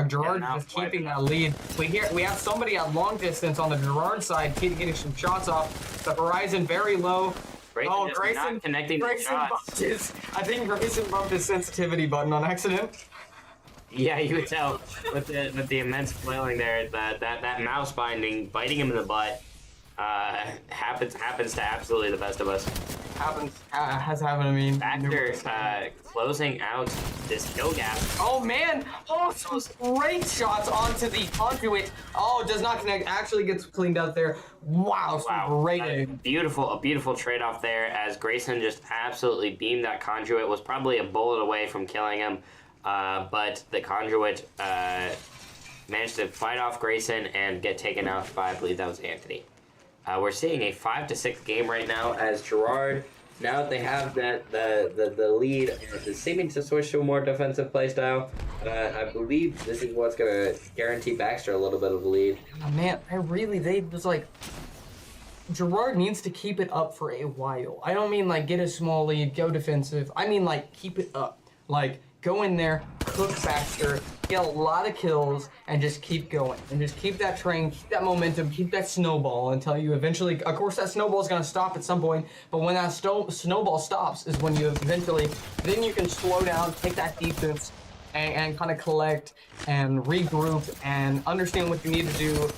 Gerard Yeah, now is quite keeping that lead. We have somebody at long distance on the Gerard side, getting some shots off. The Horizon very low. Grayson just not connecting the Grayson shots. bumped I think Grayson bumped his sensitivity button on accident. Yeah, you could tell with the immense flailing there, that mouse biting him in the butt. happens to absolutely the best of us. Has happened to me. Baxter closing out this kill gap. Oh man! Oh, some great shots onto the conduit. Oh, does not connect. Actually gets cleaned out there. Wow, some great aim. A beautiful trade-off there as Grayson just absolutely beamed that conduit. Was probably a bullet away from killing him, but the conduit managed to fight off Grayson and get taken out by, I believe that was Anthony. We're seeing a 5-6 game right now as Gerard, now that they have the lead, is seeming to switch to a more defensive playstyle. I believe this is what's going to guarantee Baxter a little bit of the lead. Oh, man, Gerard needs to keep it up for a while. I don't mean like get a small lead, go defensive. I mean like keep it up. Like go in there, cook Baxter, get a lot of kills, and just keep going. And just keep that train, keep that momentum, keep that snowball until you eventually, of course that snowball is going to stop at some point, but when that snowball stops is when you eventually, then you can slow down, take that defense, and kind of collect and regroup and understand what you need to do,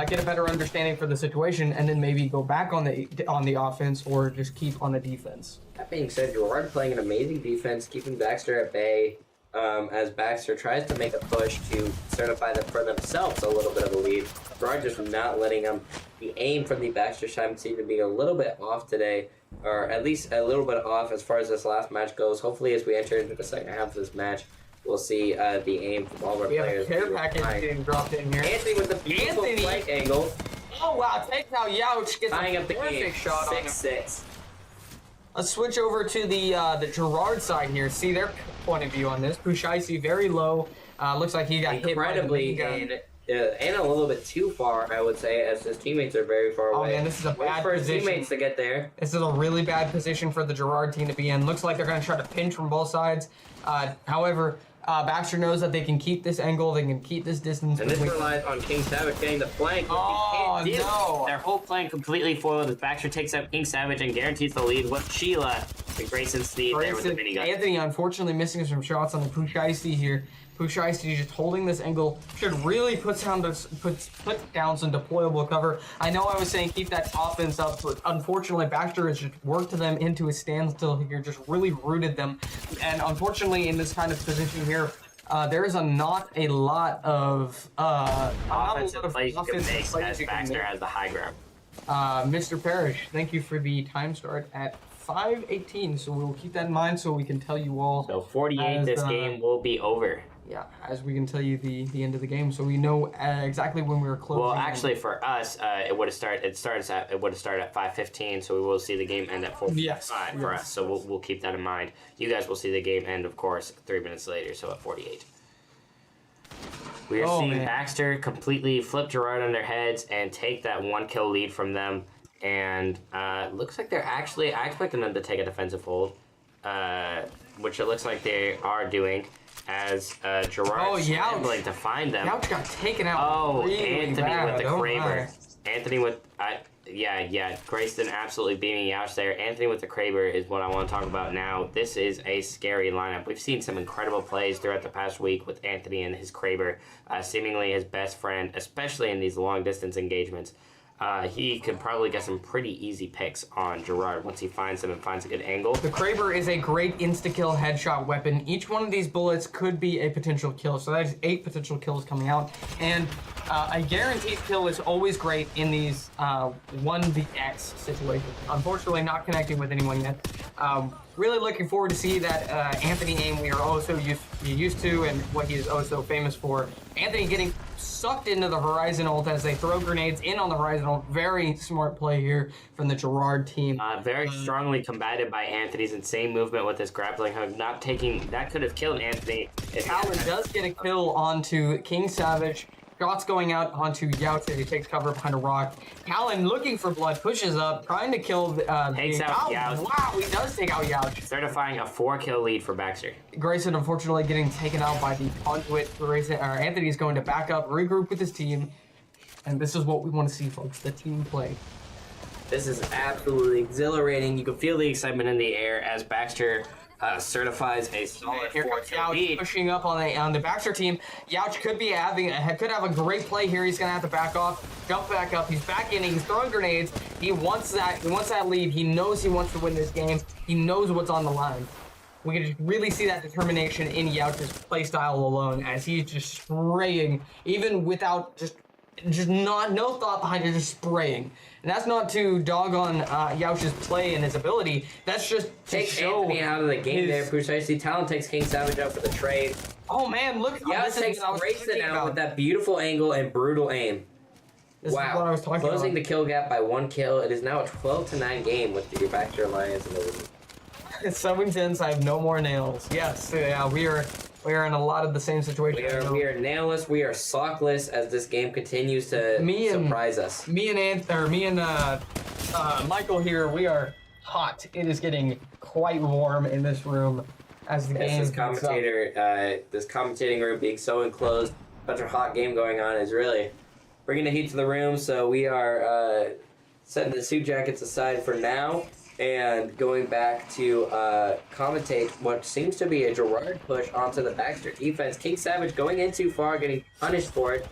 get a better understanding for the situation, and then maybe go back on the offense or just keep on the defense. That being said, Gerard playing an amazing defense, keeping Baxter at bay, as Baxter tries to make a push to certify them for themselves a little bit of a lead. Gerard just not letting them. The aim from the Baxter side seemed to be a little bit off today, or at least a little bit off as far as this last match goes. Hopefully, as we enter into the second half of this match, we'll see the aim from all of our players. We have a care package getting dropped in here. Anthony with the beautiful flank angle. Oh wow, takes out Youch, gets tying a up the game. perfect shot 6-6. Let's switch over to the Gerard side here. See their point of view on this. Pushaisi very low. Looks like he got incredibly hit by the and a little bit too far, I would say, as his teammates are very far away. Oh man, this is a bad for his position. teammates to get there. This is a really bad position for the Gerard team to be in. Looks like they're going to try to pinch from both sides. However, Baxter knows that they can keep this angle, they can keep this distance. And this relies on King Savage getting the flank. Oh, no. Their whole plan completely foiled as Baxter takes out King Savage and guarantees the lead with Sheila and Grayson Sneed there with the minigun. Anthony unfortunately missing some shots on the Pushaisi here. Pushaisi just holding this angle should really put down some deployable cover. I know I was saying keep that offense up, but unfortunately Baxter has just worked them into a standstill here, just really rooted them. And unfortunately in this kind of position here, there is not a lot of offensive plays you can make as Baxter has the high ground. Mr. Parrish, thank you for the time start at 5:18, so we'll keep that in mind so we can tell you all. So 48, this game will be over. Yeah, as we can tell you the end of the game, so we know exactly when we were closing. Well, actually, for us, it would have started. It would have started at 5:15, so we will see the game end at 4:45 for us. So we'll keep that in mind. You guys will see the game end, of course, 3 minutes later, so at 48. We are seeing Baxter completely flip Gerard on their heads and take that 1-kill lead from them, and looks like they're actually. I expected them to take a defensive hold, which it looks like they are doing. As Gerard scrambling to find them. Youch got taken out. Oh, really Anthony bad. with the Kraber. Anthony with, Grayson absolutely beating Youch there. Anthony with the Kraber is what I want to talk about now. This is a scary lineup. We've seen some incredible plays throughout the past week with Anthony and his Kraber, seemingly his best friend, especially in these long distance engagements. He could probably get some pretty easy picks on Gerard once he finds him and finds a good angle. The Kraber is a great insta-kill headshot weapon. Each one of these bullets could be a potential kill, so that is 8 potential kills coming out. And a guaranteed kill is always great in these 1vx situations. Unfortunately, not connecting with anyone yet. Really looking forward to see that Anthony aim we are also used to and what he is also famous for. Anthony getting sucked into the Horizon ult as they throw grenades in on the Horizon ult. Very smart play here from the Gerard team. Very strongly combated by Anthony's insane movement with his grappling hook. Not taking, that could have killed Anthony. Talon does get a kill onto King Savage. Shots going out onto Youch as he takes cover behind a rock. Talon looking for blood, pushes up, trying to kill takes out Youch. Wow, he does take out Youch. Certifying a 4-kill lead for Baxter. Grayson unfortunately getting taken out by the conduit. Anthony's going to back up, regroup with his team, and this is what we want to see, folks, the team play. This is absolutely exhilarating. You can feel the excitement in the air as Baxter certifies a solid Here comes 4-2 Youch lead. pushing up on the Baxter team. Youch could have a great play here. He's gonna have to back off, jump back up. He's back in. He's throwing grenades. He wants that. He wants that lead. He knows he wants to win this game. He knows what's on the line. We can just really see that determination in Youch's playstyle alone, as he's just spraying, even without just no thought behind it, just spraying. And that's not to dog on Youch's play and his ability. That's just to Take show Anthony out of the game there. Precisely. Talon takes King Savage out for the trade. Oh man, look! Youch takes Grayson out with that beautiful angle and brutal aim. This is what I was talking Closing about. the kill gap by 1 kill. It is now a 12-9 game with your Baxter Alliance in the lead. It's 7-10, I have no more nails. Yes, yeah, we are in a lot of the same situation. We are nailless. We are sockless as this game continues to surprise us. Me and Michael here, we are hot. It is getting quite warm in this room as the game This picks up. this commentating room being so enclosed, such a hot game going on is really bringing the heat to the room. So we are setting the suit jackets aside for now and going back to commentate what seems to be a Gerard push onto the Baxter defense. King Savage going in too far, getting punished for it.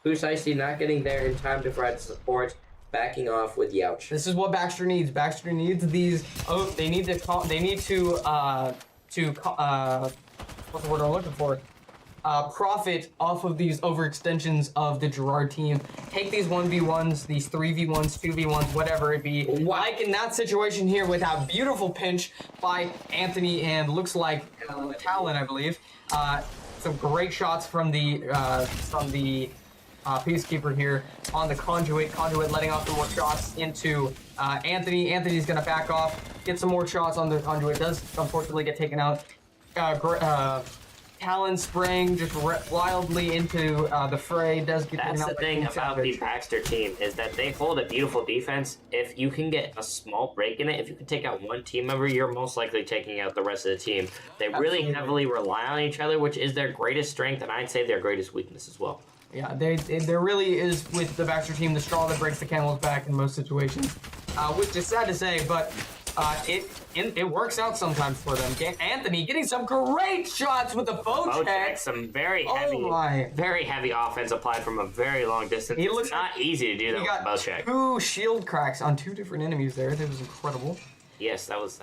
Boost Icy not getting there in time to provide support, backing off with Youch. This is what Baxter needs. Baxter needs these. Oh, they need to. What's the word I'm looking for? Profit off of these overextensions of the Gerard team. Take these 1v1s, these 3v1s, 2v1s, whatever it be. Like in that situation here with that beautiful pinch by Anthony and looks like Talon, I believe. Some great shots from the Peacekeeper here on the Conduit. Conduit letting off some more shots into Anthony. Anthony's gonna back off, get some more shots on the Conduit. Does unfortunately get taken out. Talon spraying just wildly into the fray. Does get That's taken out the by thing King about Savage. the Baxter team is that they hold a beautiful defense. If you can get a small break in it, if you can take out one team member, you're most likely taking out the rest of the team. They really Absolutely. heavily rely on each other, which is their greatest strength, and I'd say their greatest weakness as well. Yeah, there really is with the Baxter team the straw that breaks the camel's back in most situations, which is sad to say, but it works out sometimes for them. Anthony getting some great shots with the bow check. Some very Oh heavy, my. very heavy offense applied from a very long distance. He It's looks not easy to do that He with a bow got check. 2 shield cracks on 2 different enemies there. That was incredible. Yes, that was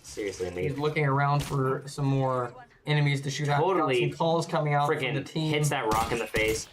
seriously He's amazing. looking around for some more enemies to shoot at. Totally Got some calls coming out from the Freaking team. hits that rock in the face.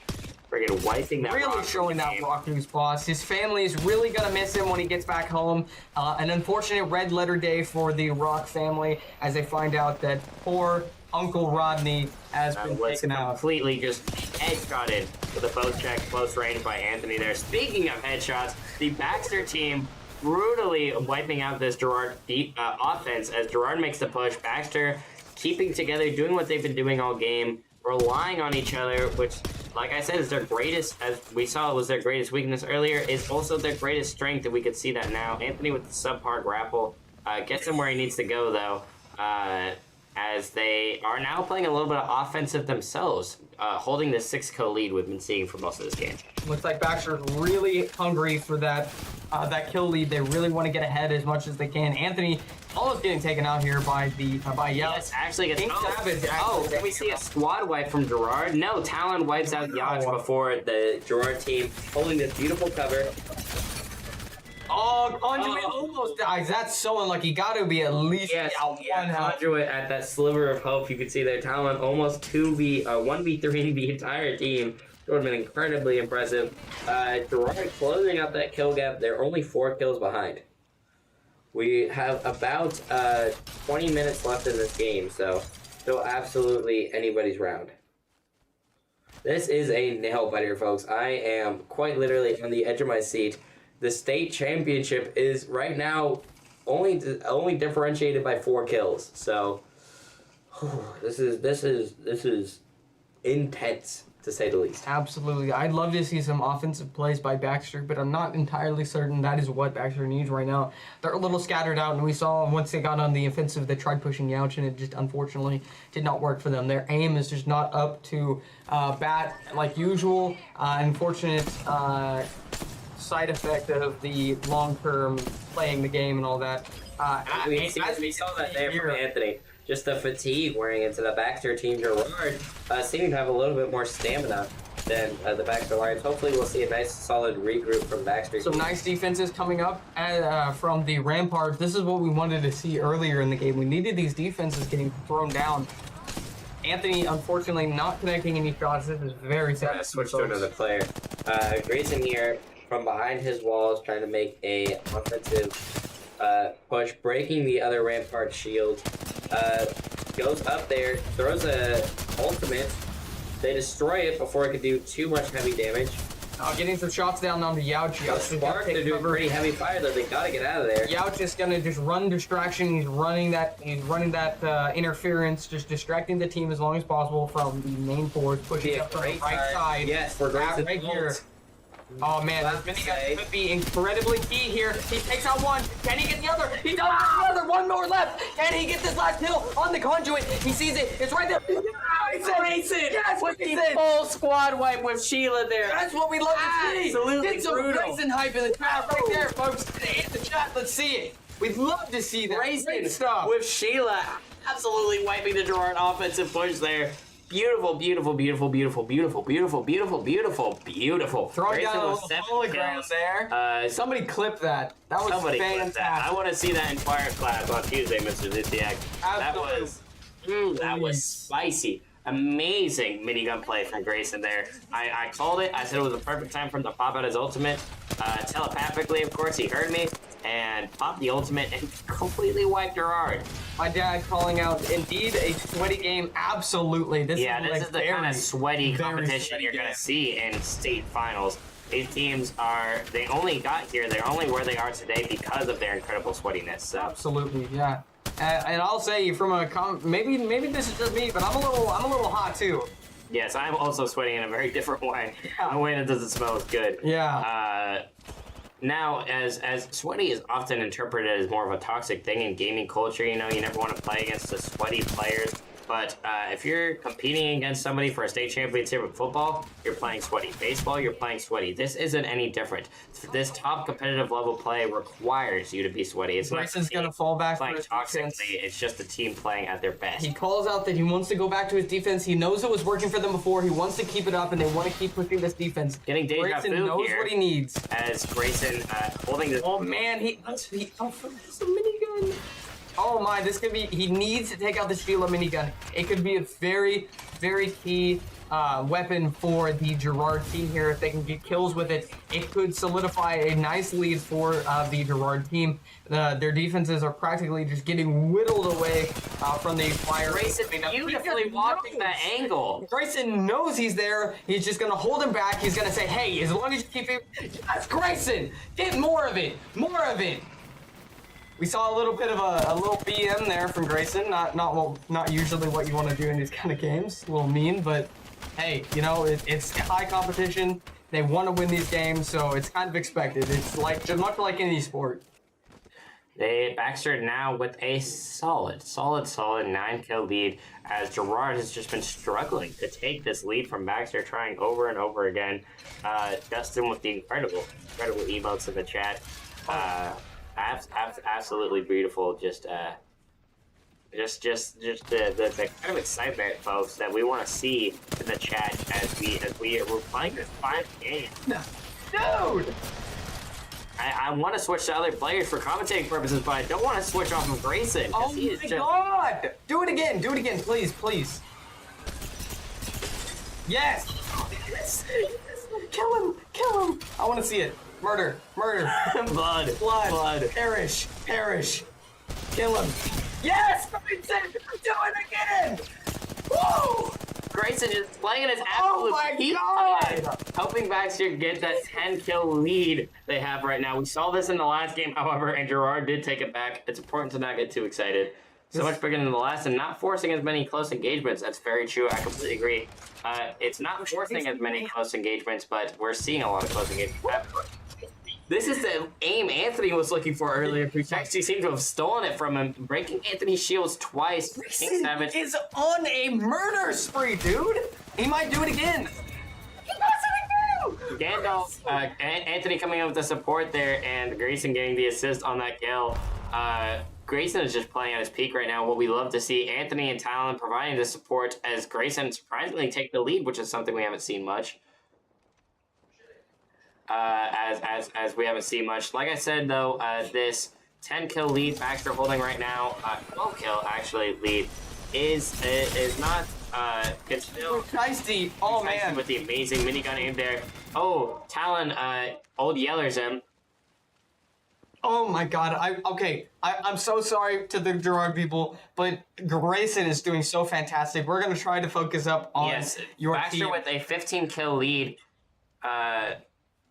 Freaking wiping that rock Really from showing the that game. rock who's boss. His family is really gonna miss him when he gets back home. An unfortunate red letter day for the Rock family as they find out that poor Uncle Rodney has been Was taken out. completely just headshotted with a bow check close range by Anthony there. Speaking of headshots, the Baxter team brutally wiping out this Gerard offense as Gerard makes the push. Baxter keeping together, doing what they've been doing all game, relying on each other, which, like I said, is their greatest, as we saw was their greatest weakness earlier, is also their greatest strength, and we could see that now. Anthony with the subpar grapple gets him where he needs to go, though, as they are now playing a little bit of offensive themselves, holding the 6-kill lead we've been seeing for most of this game. Looks like Baxter's really hungry for that kill lead. They really want to get ahead as much as they can. Anthony almost getting taken out here by Yelp. Yes, actually gets King Savage. can we see a squad wipe from Gerard? No, Talon wipes out Youch before the Gerard team, holding this beautiful cover. Oh, Conduit almost dies. That's so unlucky. Got to be at least out one health. Conduit at that sliver of hope. You can see there, Talon almost 1v3 the entire team. It would have been incredibly impressive. Gerard closing up that kill gap. They're only 4 kills behind. We have about 20 minutes left in this game, so still absolutely anybody's round. This is a nail biter, folks. I am quite literally on the edge of my seat. The state championship is right now only differentiated by 4 kills. So this is intense, to say the least. Absolutely. I'd love to see some offensive plays by Baxter, but I'm not entirely certain that is what Baxter needs right now. They're a little scattered out, and we saw once they got on the offensive, they tried pushing Youch, and it just unfortunately did not work for them. Their aim is just not up to bat like usual. Unfortunate side effect of the long-term playing the game and all that. We saw that there from Anthony. Just the fatigue wearing into the Baxter team. Gerard seeming to have a little bit more stamina than the Baxter Lions. Hopefully we'll see a nice solid regroup from Baxter. Some nice defenses coming up from the Rampart. This is what we wanted to see earlier in the game. We needed these defenses getting thrown down. Anthony, unfortunately, not connecting any shots. This is very sad. Switch to another player. Grayson here from behind his walls trying to make a offensive push, breaking the other Rampart shield. Goes up there, throws a ultimate. They destroy it before it could do too much heavy damage. Getting some shots down onto Youch. Spark, they're doing pretty heavy fire though. They gotta get out of there. Youch is gonna just run distraction. He's running that interference, just distracting the team as long as possible from the main force, pushing up from the right side. Yes, we're right here. Oh man, this minigun could be incredibly key here. He takes out one. Can he get the other? He does get the other. One more left. Can he get this last kill on the conduit? He sees it. It's right there. Grayson! Yes, with the full squad wipe with Sheila there. That's what we love to see. Absolutely Get some brutal. Grayson hype in the chat right there, folks. In the chat, let's see it. We'd love to see that. Grayson Great stuff. with Sheila absolutely wiping the Gerard offensive push there. Beautiful, beautiful, beautiful, beautiful, beautiful, beautiful, beautiful, beautiful, beautiful. Throwing down a little 7 hologram kills. there. Somebody clip that. That was Somebody clip fantastic. that. I want to see that in fire class on Tuesday, Mr. Zitiak. That was spicy. Amazing minigun play from Grayson there. I called it. I said it was the perfect time for him to pop out his ultimate. Telepathically, of course, he heard me and popped the ultimate and completely wiped Gerard. My dad calling out, indeed, a sweaty game. Absolutely. This This is the kind of sweaty competition sweaty you're game. going to see in state finals. These teams they only got here, they're only where they are today because of their incredible sweatiness. So. Absolutely, yeah. And I'll say from maybe this is just me, but I'm a little hot too. Yes, I'm also sweating in a very different way. A way that doesn't smell as good. Yeah. Now, as sweaty is often interpreted as more of a toxic thing in gaming culture, you never want to play against the sweaty players. But if you're competing against somebody for a state championship in football, you're playing sweaty. Baseball, you're playing sweaty. This isn't any different. This top competitive level play requires you to be sweaty. It's Grayson's gonna fall back playing for his toxically. defense. It's just the team playing at their best. He calls out that he wants to go back to his defense. He knows it was working for them before. He wants to keep it up, and they want to keep pushing this defense. Getting deja Grayson vu knows here. what he needs. As Grayson holding this. Oh man, it's a minigun. Oh my, this could be. He needs to take out the Sheila minigun. It could be a very, very key weapon for the Gerard team here. If they can get kills with it, it could solidify a nice lead for the Gerard team. Their defenses are practically just getting whittled away from the fire. Grayson beautifully walking that angle. Grayson knows he's there. He's just gonna hold him back. He's gonna say, "Hey, as long as you keep it, that's Grayson. Get more of it. More of it." We saw a little bit of a little BM there from Grayson. Not usually what you want to do in these kind of games. A little mean, but hey, it's high competition. They want to win these games, so it's kind of expected. It's like just much like any sport. Baxter now with a solid 9-kill lead as Gerard has just been struggling to take this lead from Baxter, trying over and over again. Dustin with the incredible emotes in the chat. Absolutely beautiful. Just the kind of excitement, folks, that we want to see in the chat as we're playing this final game. Dude! I want to switch to other players for commentating purposes, but I don't want to switch off of Grayson. Oh my god! Do it again, please. Yes! Yes! Kill him! I want to see it. Murder! Blood! Perish! Kill him! Yes! Grayson! Do it again! Woo! Grayson just playing his Oh absolute my peak god! time, helping Baxter get that 10-kill lead they have right now. We saw this in the last game, however, and Gerard did take it back. It's important to not get too excited. So much bigger than the last, and not forcing as many close engagements. That's very true. I completely agree. It's not forcing as many close engagements, but we're seeing a lot of close engagements. This is the aim Anthony was looking for earlier. He seemed to have stolen it from him, breaking Anthony's shields twice. Grayson is on a murder spree, dude. He might do it again. He does it again. Gandalf, Anthony coming in with the support there, and Grayson getting the assist on that kill. Grayson is just playing at his peak right now. What we love to see, Anthony and Talon providing the support as Grayson surprisingly take the lead, which is something we haven't seen much. As we haven't seen much. Like I said though, this 10 kill lead Baxter holding right now, 12 kill actually lead is not can still Shiesty. Oh man, with the amazing minigun aim there. Oh, Talon old yellers him. oh my god. I'm so sorry to the Gerard people, but Grayson is doing so fantastic. We're gonna try to focus up on your Baxter team. with a 15 kill lead.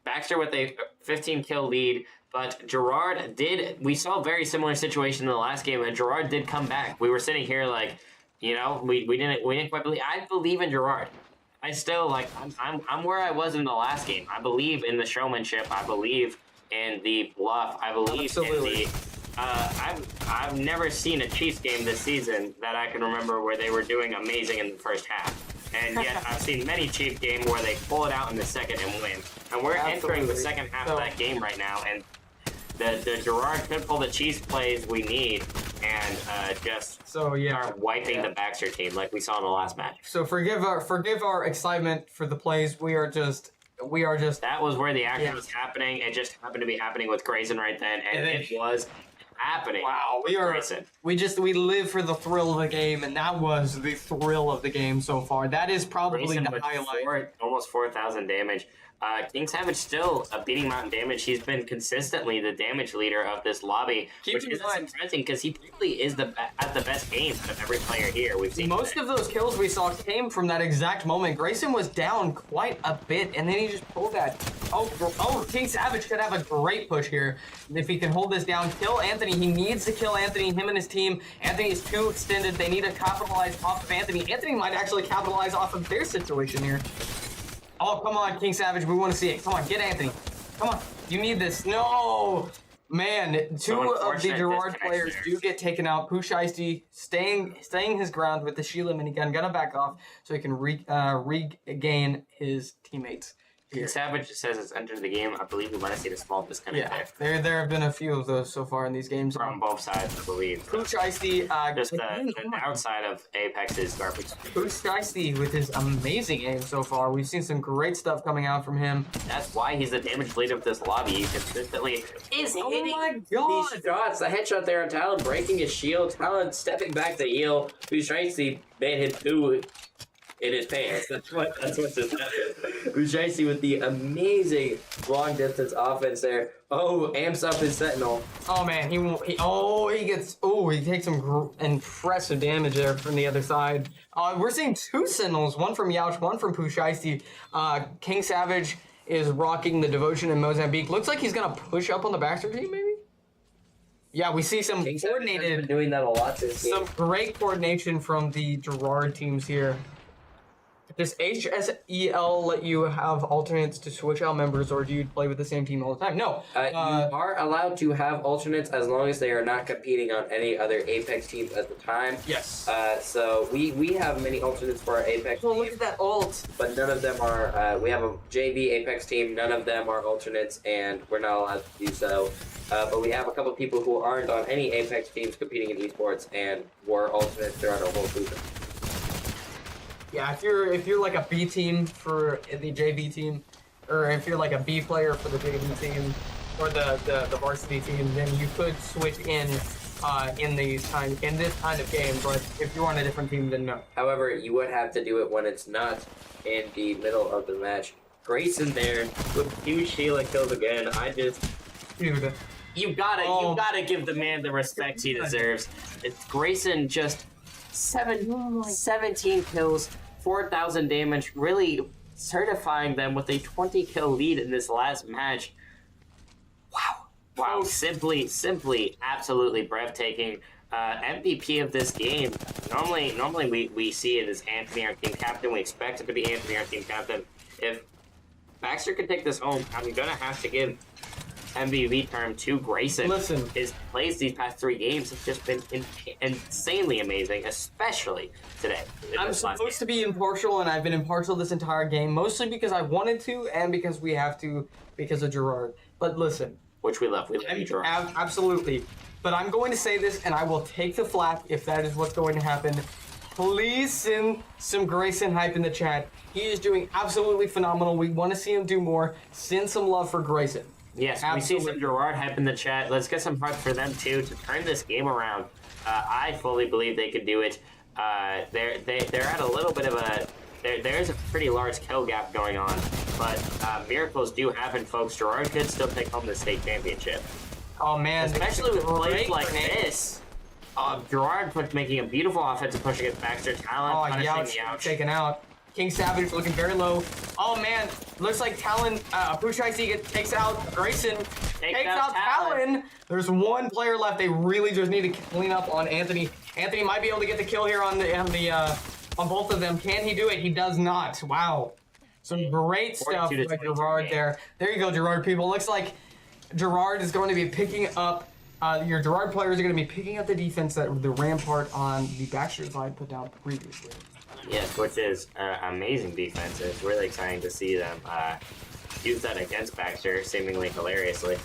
Baxter with a 15 kill lead, but Gerard we saw a very similar situation in the last game, and Gerard did come back. We were sitting here like, you know, we didn't quite believe. I believe in Gerard. I still I'm where I was in the last game. I believe in the showmanship. I believe in the bluff. I believe Absolutely. in the. I've never seen a Chiefs game this season that I can remember where they were doing amazing in the first half. And yet I've seen many Chiefs games where they pull it out in the second and win. And we're entering the second half of that game right now, and the Gerard could pull the Chiefs plays we need and just start wiping the Baxter team like we saw in the last match. So forgive our excitement for the plays. We are just. That was where the action was happening. It just happened to be happening with Grayson right then, and it was happening. Wow, Grayson. we live for the thrill of the game, and that was the thrill of the game so far. That is probably Grayson the with highlight. almost 4,000 damage. King Savage still beating him out in damage. He's been consistently the damage leader of this lobby, which is surprising because he probably is at the best game out of every player here we've seen. Most of those kills we saw came from that exact moment. Grayson was down quite a bit, and then he just pulled that. Oh, King Savage could have a great push here if he can hold this down. Kill Anthony. He needs to kill Anthony. Him and his team. Anthony is too extended. They need to capitalize off of Anthony. Anthony might actually capitalize off of their situation here. Oh, come on, King Savage. We want to see it. Come on, get Anthony. Come on. You need this. No. Man, two of the Gerard players do get taken out. Pusheisty staying his ground with the Sheila minigun. Gonna back off so he can regain his teammates. King Savage says it's entered the game. I believe we might have seen a small disconnect there. There have been a few of those so far in these games. From both sides, I believe. Pusheisty, just the outside of Apex's garbage. Pusheisty with his amazing aim so far. We've seen some great stuff coming out from him. That's why he's the damage leader of this lobby. He consistently is hitting my these shots. The headshot there on Talon breaking his shield. Talon stepping back to heal. Pusheisty made him do in his pants. That's what just happened. Pusheisty with the amazing long distance offense there. Oh, amps up his Sentinel. Oh man, he takes some impressive damage there from the other side. We're seeing two Sentinels, one from Yauch, one from Pusheisty. King Savage is rocking the Devotion in Mozambique. Looks like he's gonna push up on the Baxter team, maybe? Yeah, we see some coordinated, been doing that a lot this game. some great coordination from the Gerard teams here. Does HSEL let you have alternates to switch out members, or do you play with the same team all the time? No. You are allowed to have alternates as long as they are not competing on any other Apex teams at the time. Yes. So we have many alternates for our Apex Oh, team, look at that ult. but none of them are. We have a JV Apex team. None of them are alternates, and we're not allowed to do so. But we have a couple people who aren't on any Apex teams competing in esports and were alternates throughout our whole season. Yeah, if you're like a B team for the JV team, or if you're like a B player for the JV team, or the varsity team, then you could switch in this kind of game. But if you're on a different team, then no. However, you would have to do it when it's not in the middle of the match. Grayson there with huge Sheila kills again. Dude, You gotta give the man the respect he deserves. It's Grayson just 17 kills, 4,000 damage, really certifying them with a 20 kill lead in this last match. Wow, simply absolutely breathtaking. MVP of this game. Normally we see it as Anthony, our team captain. We expect it to be Anthony, our team captain. If Baxter can take this home, I'm gonna have to give MVP term to Grayson. Listen. His plays these past 3 games have just been insanely amazing, especially today. I'm supposed to be impartial, and I've been impartial this entire game, mostly because I wanted to and because we have to, because of Gerard. But listen. Which we love. We love you, Gerard. Absolutely. But I'm going to say this, and I will take the flak if that is what's going to happen. Please send some Grayson hype in the chat. He is doing absolutely phenomenal. We want to see him do more. Send some love for Grayson. Yes, absolutely. We see some Gerard hype in the chat. Let's get some hype for them, too, to turn this game around. I fully believe they could do it. They're at a little bit of a... There's a pretty large kill gap going on, but miracles do happen, folks. Gerard could still take home the state championship. Oh, man. Especially with plays like this. Gerard making a beautiful offensive push against Baxter. Talon punishing the ouch. Taken out. King Savage looking very low. Oh, man. Looks like Talon, Pushaisi takes out Grayson. Takes out Talon. There's one player left. They really just need to clean up on Anthony. Anthony might be able to get the kill here on both of them. Can he do it? He does not. Wow. Some great stuff by Gerard there. There you go, Gerard, people. Looks like Gerard is going to be picking up, your Gerard players are going to be picking up the defense that the Rampart on the Baxter side put down previously. Yes, which is amazing defense. It's really exciting to see them use that against Baxter, seemingly hilariously.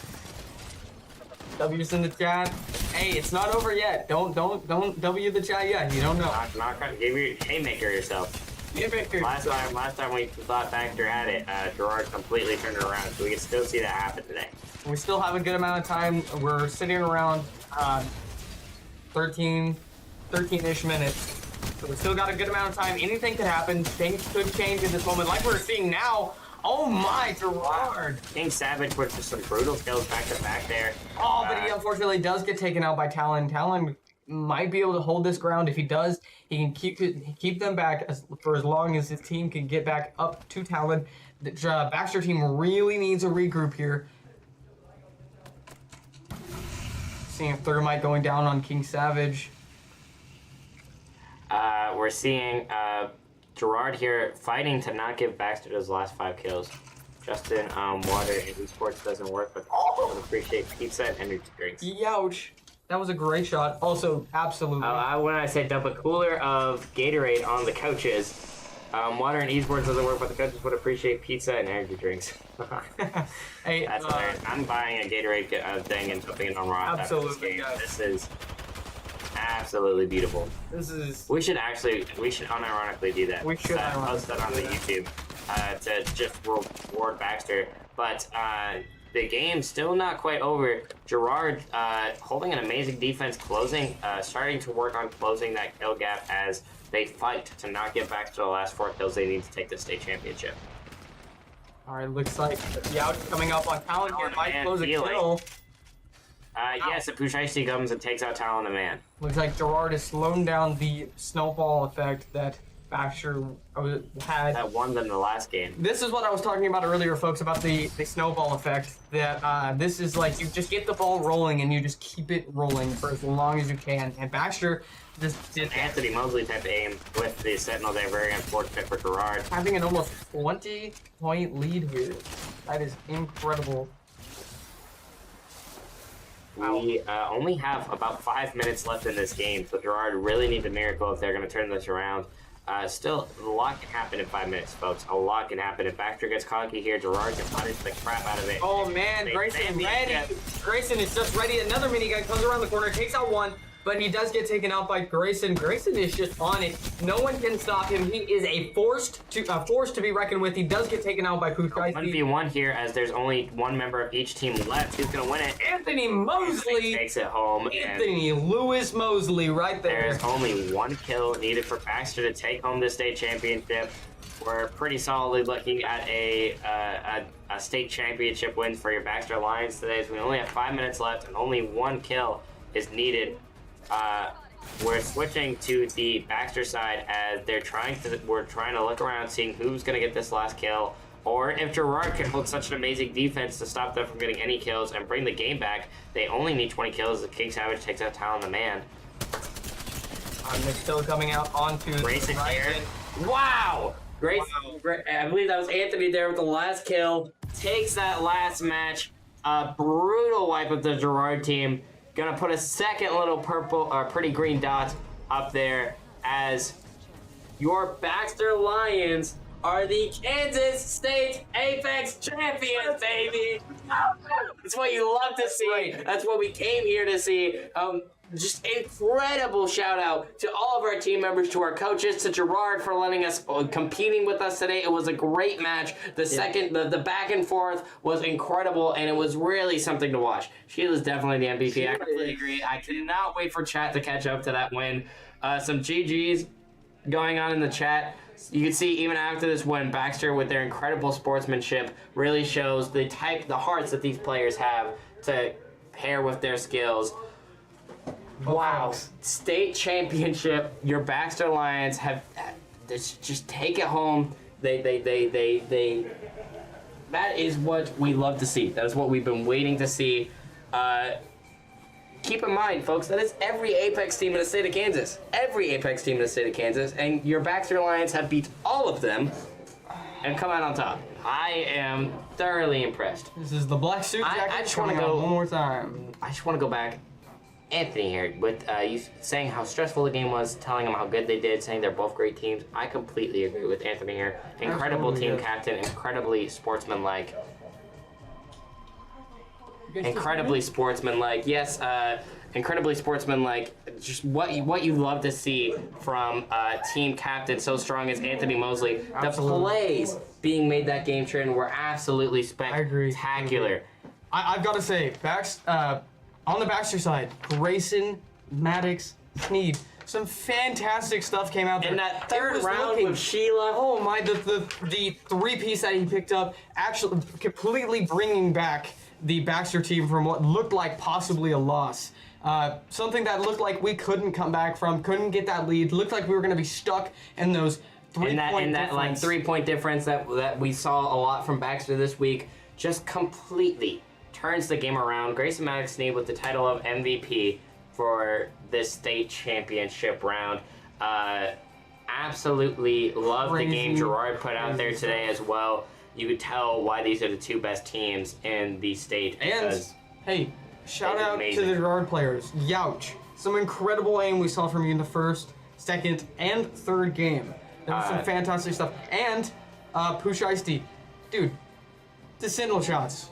W's in the chat. Hey, it's not over yet. Don't W the chat yet. You don't know. Not gonna give your haymaker yourself. Last time we thought Baxter had it, Gerard completely turned it around, so we can still see that happen today. We still have a good amount of time. We're sitting around 13-ish minutes. So we still got a good amount of time. Anything could happen. Things could change in this moment, like we're seeing now. Oh my, Gerard! King Savage with just some brutal kills back to back there. Oh, but he unfortunately does get taken out by Talon. Talon might be able to hold this ground. If he does, he can keep them back for as long as his team can get back up to Talon. The Baxter team really needs a regroup here. Seeing a Thermite going down on King Savage. We're seeing Gerard here fighting to not give Baxter those last 5 kills. Justin, water and esports doesn't work, but I would appreciate pizza and energy drinks. Youch. That was a great shot. Also, absolutely. When I said dump a cooler of Gatorade on the couches, water and esports doesn't work, but the coaches would appreciate pizza and energy drinks. Hey, that's hilarious. I'm buying a Gatorade thing and putting it on raw. Absolutely, yes. This is absolutely beautiful. We should unironically do that. We should post that on the YouTube to just reward Baxter. But the game's still not quite over. Gerard holding an amazing defense, starting to work on closing that kill gap as they fight to not get Baxter the last 4 kills they need to take the state championship. All right, looks like the out coming up on Talon here might close a kill. Yes, if Pushaisi comes and takes out Talon the man. Looks like Gerard is slowing down the snowball effect that Baxter had. That won them the last game. This is what I was talking about earlier, folks, about the snowball effect. That this is like you just get the ball rolling and you just keep it rolling for as long as you can. And Baxter just did Anthony Mosley type aim with the Sentinel there, very unfortunate for Gerard. Having an almost 20-point lead here. That is incredible. We only have about 5 minutes left in this game, so Gerard really needs a miracle if they're going to turn this around. Still, a lot can happen in 5 minutes, folks. A lot can happen. If Baxter gets cocky here, Gerard can punish the crap out of it. Oh, man, Grayson ready. Grayson is just ready. Another minigun comes around the corner, takes out one, but he does get taken out by Grayson. Grayson is just on it. No one can stop him. He is a force to be reckoned with. He does get taken out by Pushaisi. 1v1 here, as there's only one member of each team left. Who's going to win it? Anthony Mosley takes it home. Anthony Lewis Mosley right there. There's only 1 kill needed for Baxter to take home the state championship. We're pretty solidly looking at a state championship win for your Baxter Lions today. So we only have 5 minutes left and only 1 kill is needed. We're switching to the Baxter side as we're trying to look around, seeing who's going to get this last kill, or if Gerard can hold such an amazing defense to stop them from getting any kills and bring the game back. They only need 20 kills. The King Savage takes out Talon the man. They're still coming out onto Grayson here. Wow! Grayson, I believe that was Anthony there with the last kill. Takes that last match. A brutal wipe of the Girard team. Gonna put a second little purple or pretty green dot up there as your Baxter Lions are the Kansas State Apex champions, baby. That's what you love to see. That's what we came here to see. Just incredible shout out to all of our team members, to our coaches, to Gerard for letting us competing with us today. It was a great match. The back and forth was incredible, and it was really something to watch. Sheila's definitely the MVP. I completely agree. I cannot wait for chat to catch up to that win. Some GGs going on in the chat. You can see even after this win, Baxter, with their incredible sportsmanship, really shows the hearts that these players have to pair with their skills. Wow, state championship! Your Baxter Lions have just take it home. They. That is what we love to see. That is what we've been waiting to see. Keep in mind, folks, that is every Apex team in the state of Kansas. Every Apex team in the state of Kansas, and your Baxter Lions have beat all of them and come out on top. I am thoroughly impressed. This is the black suit jacket. I just want to go one more time. I just want to go back. Anthony here, with you saying how stressful the game was, telling them how good they did, saying they're both great teams. I completely agree with Anthony here. Incredible team captain, incredibly sportsmanlike. Incredibly sportsmanlike. Yes, incredibly sportsmanlike. Just what you love to see from a team captain so strong as Anthony Mosley. The plays being made that game trend were absolutely spectacular. I've got to say, on the Baxter side, Grayson, Maddox, Sneed, some fantastic stuff came out there. In that third round with Sheila. Oh my, the three-piece that he picked up, actually completely bringing back the Baxter team from what looked like possibly a loss. Something that looked like we couldn't come back from, couldn't get that lead, looked like we were going to be stuck in those three-point difference. Like three-point difference that we saw a lot from Baxter this week, just completely turns the game around. Grayson Maddox Sneed with the title of MVP for this state championship round. Absolutely loved the game Gerard put out there today as well. You could tell why these are the two best teams in the state. And, hey, shout out to the Gerard players. Youch. Some incredible aim we saw from you in the first, second, and third game. There was some fantastic stuff. And, Push Ice-T. Dude, the single shots.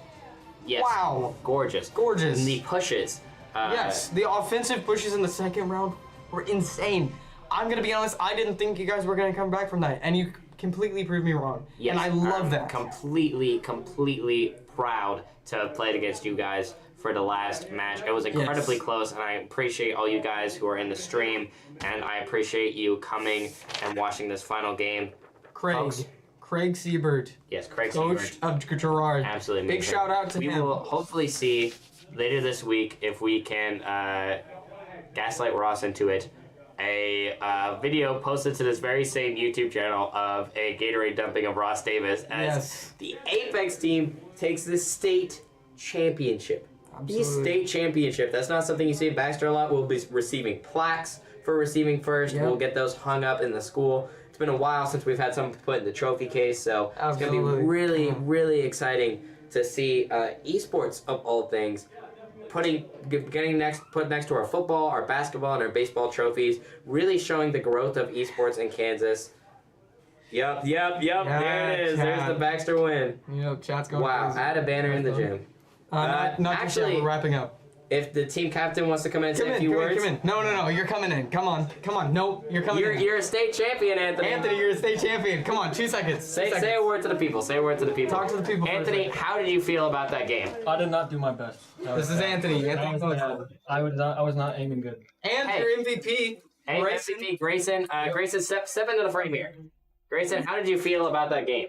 Yes. Wow. Gorgeous. Gorgeous. And the pushes. Yes, the offensive pushes in the second round were insane. I'm going to be honest, I didn't think you guys were going to come back from that, and you completely proved me wrong. Yes, and I love that. Completely proud to have played against you guys for the last match. It was incredibly close, and I appreciate all you guys who are in the stream, and I appreciate you coming and watching this final game. Craig Siebert. Yes, Craig Coach of Gerard. Absolutely. Big shout out to him. We will hopefully see later this week if we can gaslight Ross into it. A video posted to this very same YouTube channel of a Gatorade dumping of Ross Davis as the Apex team takes the state championship. Absolutely. The state championship. That's not something you see at Baxter a lot. We'll be receiving plaques for receiving first. We'll get those hung up in the school. It's been a while since we've had something put in the trophy case, so it's going to be really, really exciting to see esports of all things getting put next to our football, our basketball, and our baseball trophies, really showing the growth of esports in Kansas. Yep. There it is. There's the Baxter win. Yep, chat's going Wow, crazy. I had a banner in the gym. Not actually, we're wrapping up. If the team captain wants to come in and say a few words. Come in. No, you're coming in. Come on. No, you're coming in. You're a state champion, Anthony. Anthony, you're a state champion. Come on, 2 seconds. Say a word to the people. Say a word to the people. Talk to the people. Anthony, how did you feel about that game? I did not do my best. This is Anthony. I was not aiming good. And your MVP, Grayson. Grayson, step into the frame here. Grayson, how did you feel about that game?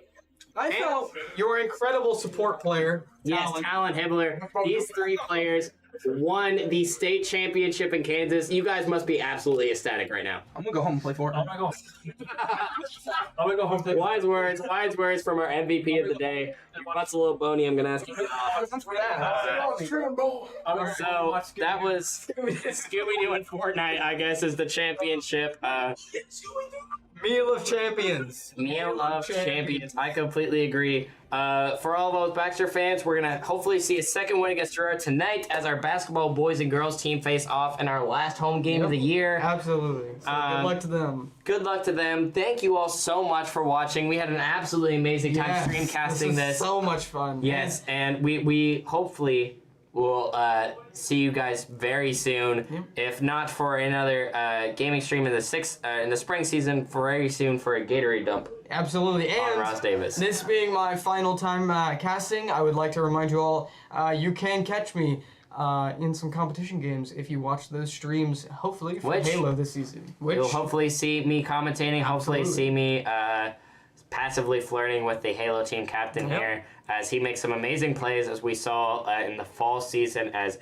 I felt you're an incredible support player. Yes, Talon Hibbler. These three players won the state championship in Kansas. You guys must be absolutely ecstatic right now. I'm gonna go home and play Fortnite. I'm gonna go home and play. Wise words from our MVP of the day. What's a little bony? I'm gonna ask you. So that was Scooby-Doo and Fortnite, I guess, is the championship. Meal of champions. Meal of champions. I completely agree. For all those Baxter fans, we're going to hopefully see a second win against Gerard tonight as our basketball boys and girls team face off in our last home game of the year. Absolutely. So good luck to them. Good luck to them. Thank you all so much for watching. We had an absolutely amazing time streamcasting this. So much fun. Yes, and we hopefully will see you guys very soon. If not for another gaming stream in the spring season, very soon for a Gatorade dump. Absolutely. On And Ross Davis. this being my final time casting, I would like to remind you all, you can catch me in some competition games if you watch those streams, hopefully, for Halo this season. You'll hopefully see me commentating, hopefully see me passively flirting with the Halo team captain here, as he makes some amazing plays, as we saw in the fall season as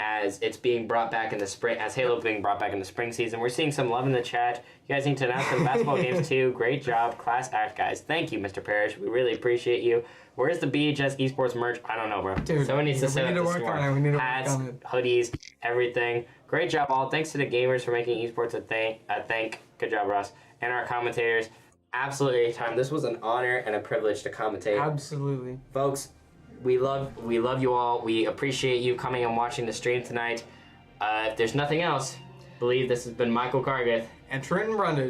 as it's being brought back in the spring, as Halo being brought back in the spring season. We're seeing some love in the chat. You guys need to announce the basketball games too. Great job, class act, guys. Thank you, Mr. Parrish. We really appreciate you. Where's the BHS esports merch? I don't know, bro. Dude, someone needs to set up the store. We need to Hats, work on it. hoodies, everything. Great job, all. Thanks to the gamers for making esports a thing. Good job, Ross. And our commentators. Absolutely anytime. This was an honor and a privilege to commentate. Absolutely. Folks, we love you all. We appreciate you coming and watching the stream tonight. If there's nothing else, I believe this has been Michael Cargith. And Trenton Brundage.